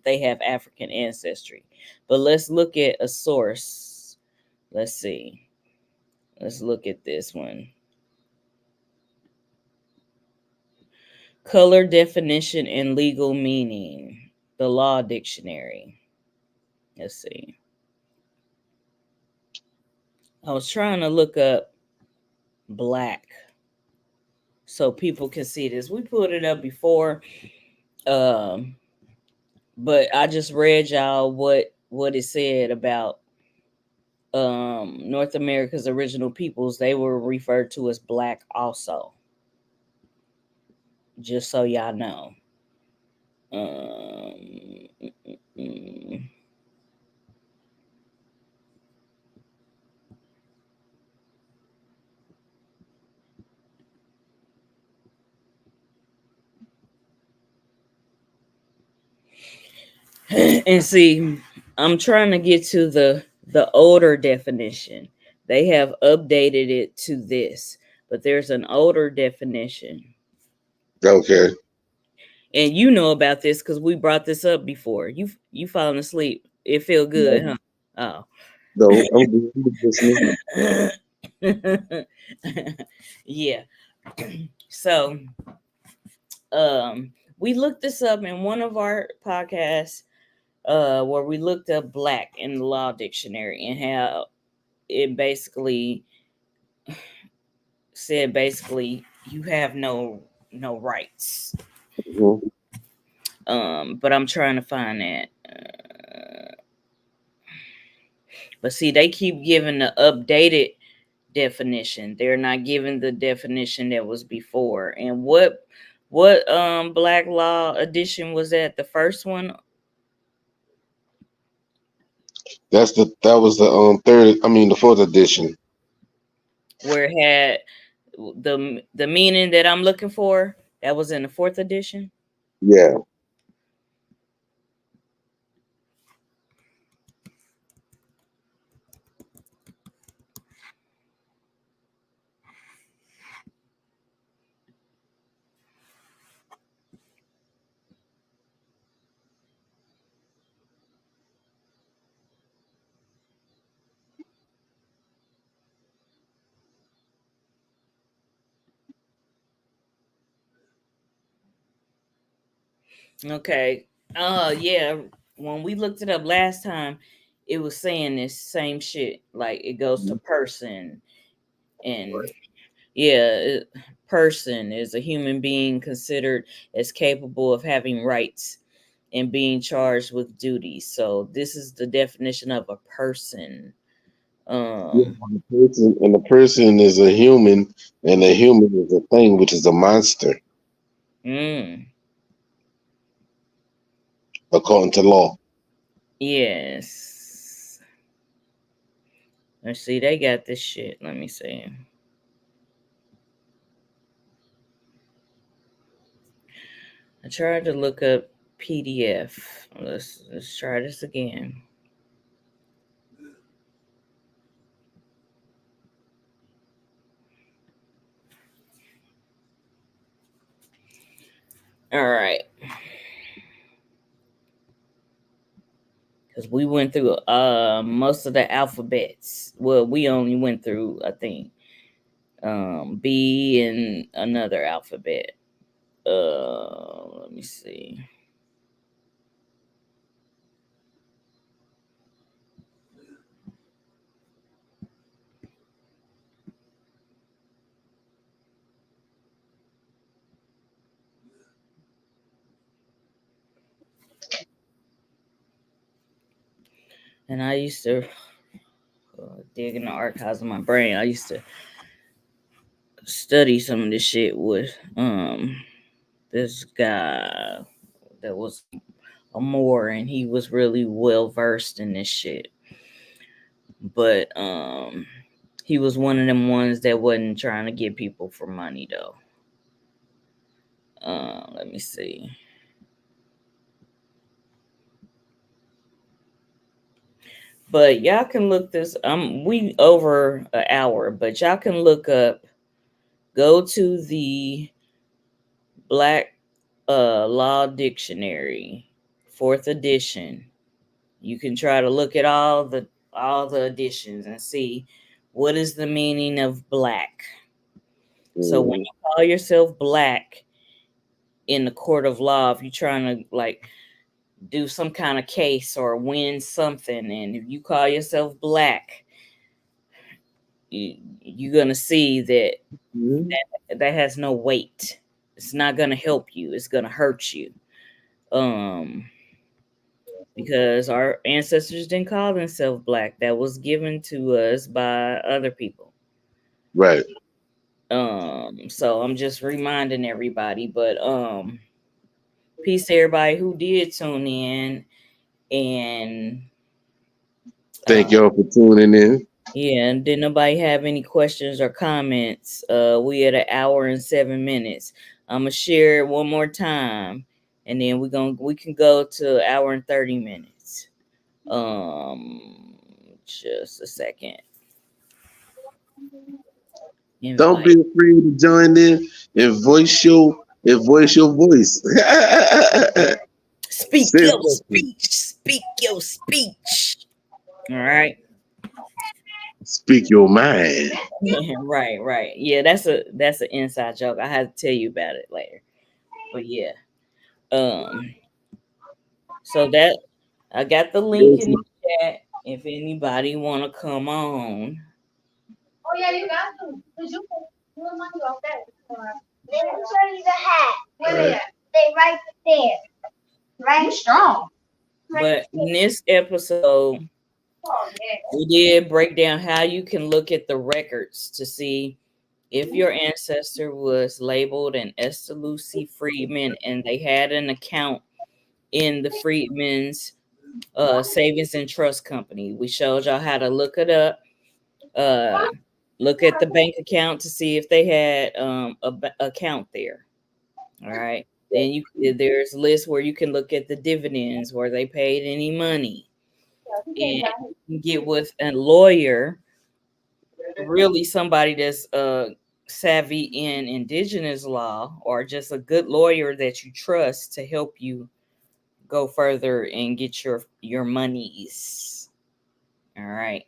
S1: they have African ancestry. But let's look at a source. Let's see. Let's look at this one. Color definition and legal meaning. The Law Dictionary. Let's see. I was trying to look up Black so people can see this. We put it up before, but I just read y'all what it said about North America's original peoples. They were referred to as Black also. Just so y'all know. And see, I'm trying to get to the older definition. They have updated it to this, but there's an older definition.
S2: Okay.
S1: And you know about this because we brought this up before. You falling asleep. It feel good,
S2: No.
S1: huh?
S2: No, I'm listening.
S1: Yeah. So we looked this up in one of our podcasts where we looked up Black in the Law Dictionary and how it basically said you have no rights.
S2: Mm-hmm.
S1: But I'm trying to find that. But see, they keep giving the updated definition. They're not giving the definition that was before. And what Black Law edition was that? The first one?
S2: That was the fourth edition.
S1: Where it had the meaning that I'm looking for. That was in the fourth edition.
S2: Yeah.
S1: Okay. Yeah. When we looked it up last time, it was saying this same shit. Like it goes to person, and yeah, person is a human being considered as capable of having rights and being charged with duties. So this is the definition of a person.
S2: Yeah, the person is a human, and a human is a thing, which is a monster, according to law.
S1: Yes. Let's see. They got this shit. Let me see. I tried to look up PDF. Let's try this again. All right. Because we went through most of the alphabets. Well, we only went through, I think, B and another alphabet. Let me see. And I used to dig in the archives of my brain. I used to study some of this shit with this guy that was a Moor, and he was really well versed in this shit. But he was one of them ones that wasn't trying to get people for money though. Let me see. But y'all can look this. We over an hour, but y'all can look up. Go to the Black Law Dictionary, 4th edition. You can try to look at all the editions and see what is the meaning of black. So when you call yourself black in the court of law, if you're trying to like do some kind of case or win something, and if you call yourself black, you're gonna see that that has no weight. It's not gonna help you. It's gonna hurt you. Because our ancestors didn't call themselves black. That was given to us by other people.
S2: Right.
S1: So I'm just reminding everybody, but peace to everybody who did tune in, and
S2: thank y'all for tuning in.
S1: Yeah, and did nobody have any questions or comments? We at 1 hour and 7 minutes. I'm gonna share it one more time, and then we can go to 1 hour and 30 minutes. Just a second.
S2: Don't be afraid to join in and voice your voice.
S1: Speak your speech. Speak your speech. All right.
S2: Speak your mind.
S1: Right. Yeah, that's an inside joke. I have to tell you about it later. But yeah. So that I got the link in the chat if anybody want to come on.
S6: Oh yeah, you got to. Cause you money off that. Let me show you the hat. Where they right there. Right. Strong.
S1: But in this episode, we did break down how you can look at the records to see if your ancestor was labeled an Estelusti Freedman and they had an account in the Freedmans Savings and Trust Company. We showed y'all how to look it up. Look at the bank account to see if they had account there. All right. Then there's a list where you can look at the dividends, where they paid any money, and you get with a lawyer, really somebody that's savvy in indigenous law, or just a good lawyer that you trust to help you go further and get your monies. All right.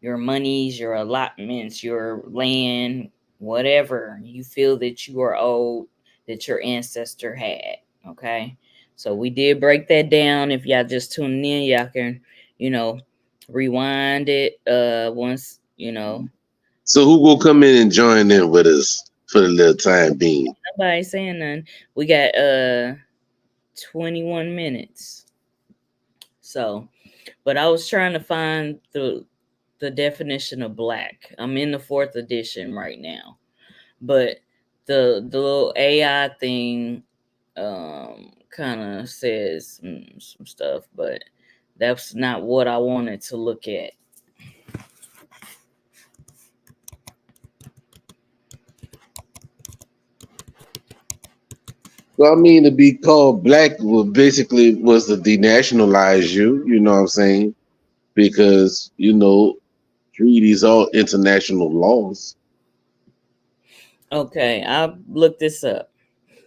S1: Your monies, your allotments, your land, whatever you feel that you are owed that your ancestor had. Okay. So we did break that down. If y'all just tuning in, y'all can, rewind it once,
S2: So who will come in and join in with us for the little time being?
S1: Nobody saying nothing. We got 21 minutes. So, but I was trying to find the definition of black. I'm in the 4th edition right now, but the little AI thing kind of says some stuff, but that's not what I wanted to look at.
S2: Well, I mean, to be called black basically was to denationalize you. You know what I'm saying? Because treaties are international laws.
S1: Okay, I'll look this up.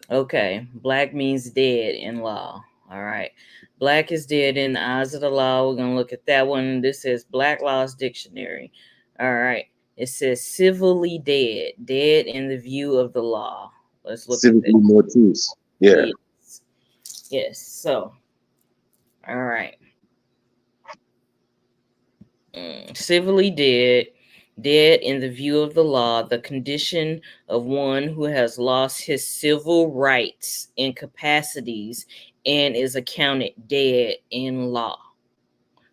S1: Okay, black means dead in law. All right. Black is dead in the eyes of the law. We're going to look at that one. This says Black Laws Dictionary. All right. It says civilly dead, dead in the view of the law. Let's look
S2: Civically
S1: at that.
S2: mortis. Yeah.
S1: Yes. So, all right. Civilly dead, dead in the view of the law, the condition of one who has lost his civil rights and capacities and is accounted dead in law.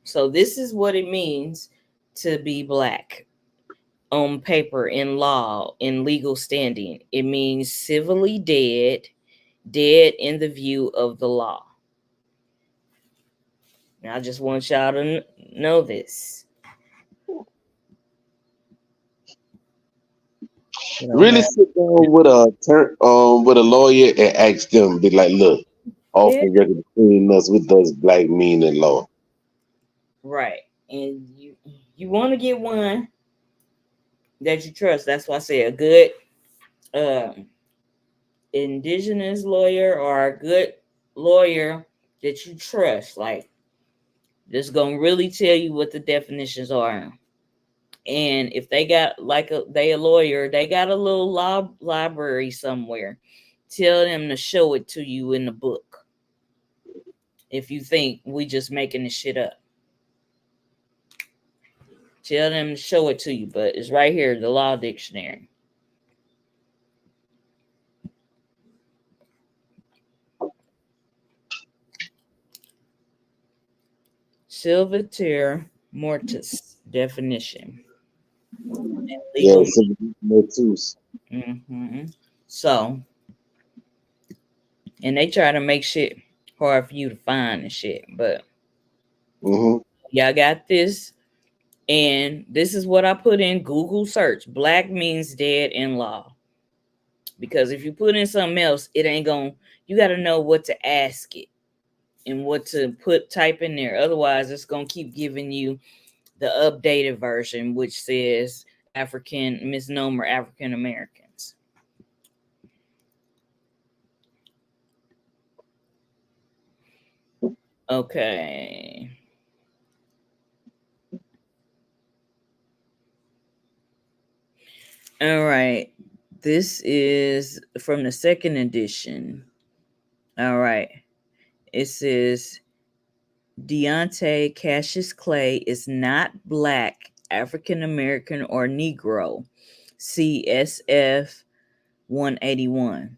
S1: So this is what it means to be black on paper, in law, in legal standing. It means civilly dead, dead in the view of the law. Now, I just want y'all to know this.
S2: Really sit down with a lawyer and ask them, be like, look, off the record between us, what does black mean in law?
S1: Right. And you want to get one that you trust. That's why I say a good indigenous lawyer or a good lawyer that you trust. Like, just gonna really tell you what the definitions are. And if they got they a lawyer, they got a little law library somewhere. Tell them to show it to you in the book. If you think we just making this shit up, tell them to show it to you. But it's right here, the law dictionary. Silvatir mortis definition.
S2: Yeah, mortis.
S1: So, and they try to make shit hard for you to find and shit, but y'all got this. And this is what I put in Google search. Black means dead in law. Because if you put in something else, it ain't gonna, you got to know what to ask it and what to type in there. Otherwise, it's gonna keep giving you the updated version, which says misnomer African Americans. Okay. All right. This is from the second edition. All right. It says Deontay Cassius Clay is not black, African American, or Negro. CSF 181.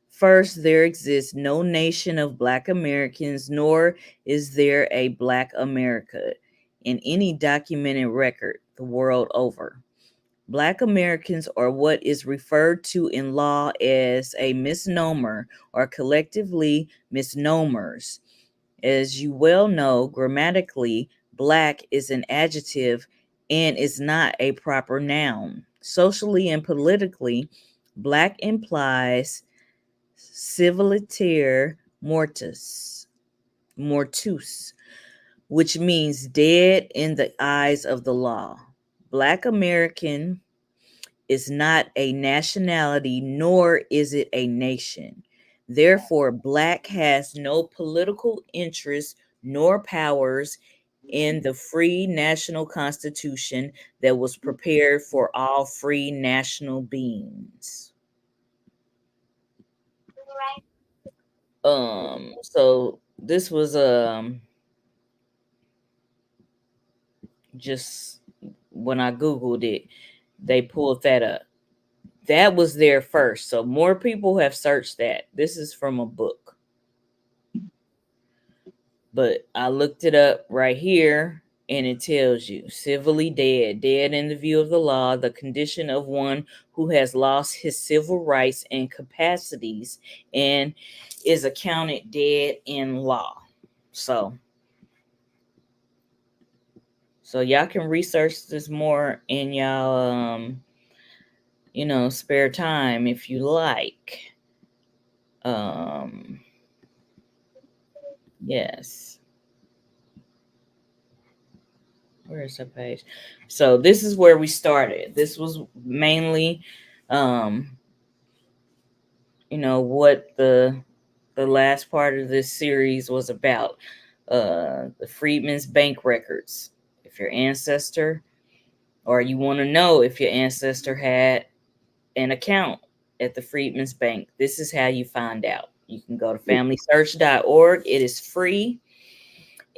S1: First, there exists no nation of black Americans, nor is there a black America in any documented record the world over. Black Americans are what is referred to in law as a misnomer or collectively misnomers. As you well know, grammatically, black is an adjective and is not a proper noun. Socially and politically, black implies civiliter mortis, which means dead in the eyes of the law. Black American is not a nationality, nor is it a nation. Therefore, black has no political interest nor powers in the free national constitution that was prepared for all free national beings. So this was just when I Googled it, they pulled that up. That was there first. So more people have searched that. This is from a book. But I looked it up right here, and it tells you civilly dead, dead in the view of the law, the condition of one who has lost his civil rights and capacities and is accounted dead in law. So y'all can research this more in y'all spare time if you like. Yes. Where's the page? So this is where we started. This was mainly what the last part of this series was about. The Freedmans Bank Records. If your ancestor or you want to know if your ancestor had an account at the Freedmans Bank, this is how you find out. You can go to familysearch.org. It is free.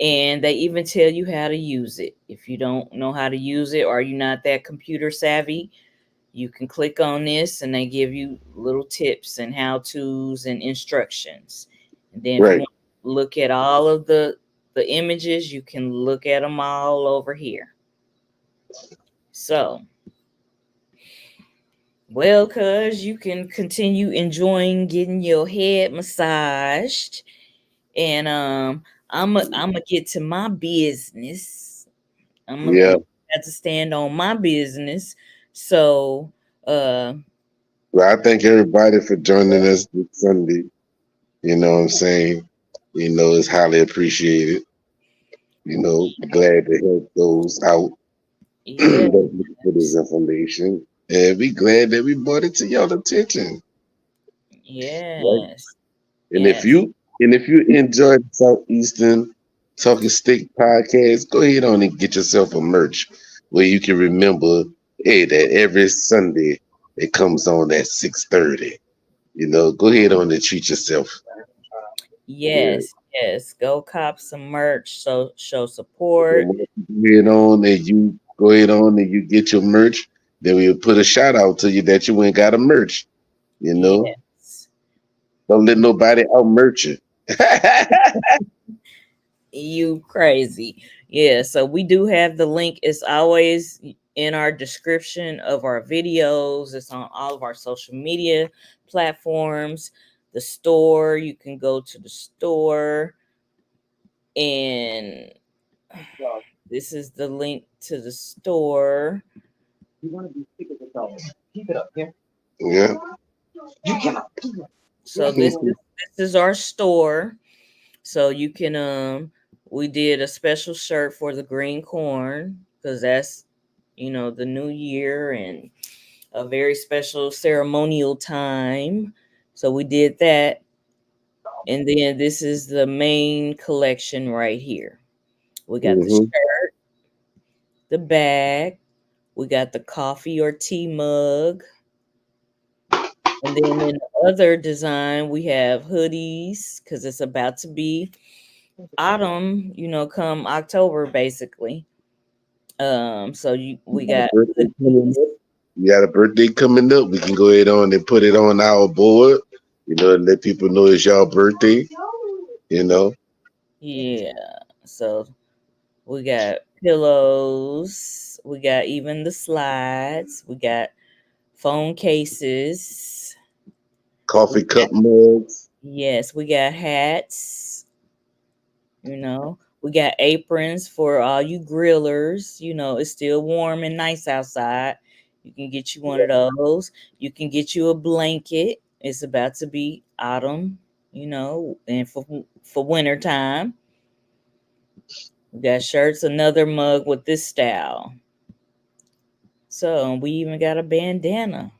S1: And they even tell you how to use it. If you don't know how to use it or you're not that computer savvy, you can click on this and they give you little tips and how-tos and instructions. And then if you
S2: Right.
S1: want to look at all of the images, you can look at them all over here. So, well, cuz you can continue enjoying getting your head massaged. And I'm gonna get to my business. I'm gonna have to stand on my business. So
S2: Well, I thank everybody for joining us this Sunday. You know what I'm saying? You know, it's highly appreciated. You know, glad to help those out
S1: yeah,
S2: that look for this information. And we glad that we brought it to y'all attention. Right?
S1: yes,
S2: And if
S1: yes,
S2: you enjoyed the Southeastern Talking Stick podcast, go ahead on and get yourself a merch where you can remember, hey, that every Sunday it comes on at 6:30. You know, go ahead on and treat yourself.
S1: yes, yes. Go cop some merch. So show
S2: And
S1: support.
S2: once you go ahead on and you get your merch, then we'll put a shout out to you that you ain't got a merch. You know,
S1: Yes.
S2: don't let nobody out merch you.
S1: You crazy. Yeah, so we do have the link. It's always in our description of our videos. It's on all of our social media platforms. The store, you can go to the store, and this is the link to the store.
S2: Yeah.
S1: So this is our store. So you can we did a special shirt for the green corn because that's the new year and a very special ceremonial time. So we did that. And then this is the main collection right here. We got the
S2: Mm-hmm.
S1: shirt, the bag, we got the coffee or tea mug. And then in the other design, we have hoodies because it's about to be autumn, come October basically. So we got hoodies.
S2: You got a birthday coming up. We can go ahead on and put it on our board. You know, and let people know it's your birthday. You know.
S1: Yeah. So we got pillows. We got even the slides. We got phone cases.
S2: Coffee cup mugs.
S1: Yes, we got hats. We got aprons for all you grillers. It's still warm and nice outside. You can get you one of those. You can get you a blanket. It's about to be autumn, and for winter time. We got shirts, another mug with this style. So we even got a bandana.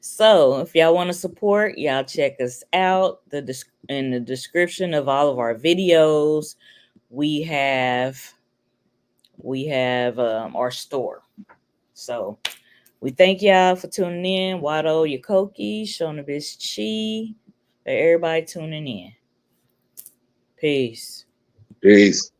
S1: So if y'all want to support, y'all check us out. In the description of all of our videos, we have our store. So we thank y'all for tuning in. Wado Yakoki, Shonabis Chi, for everybody tuning in. Peace.
S2: Peace.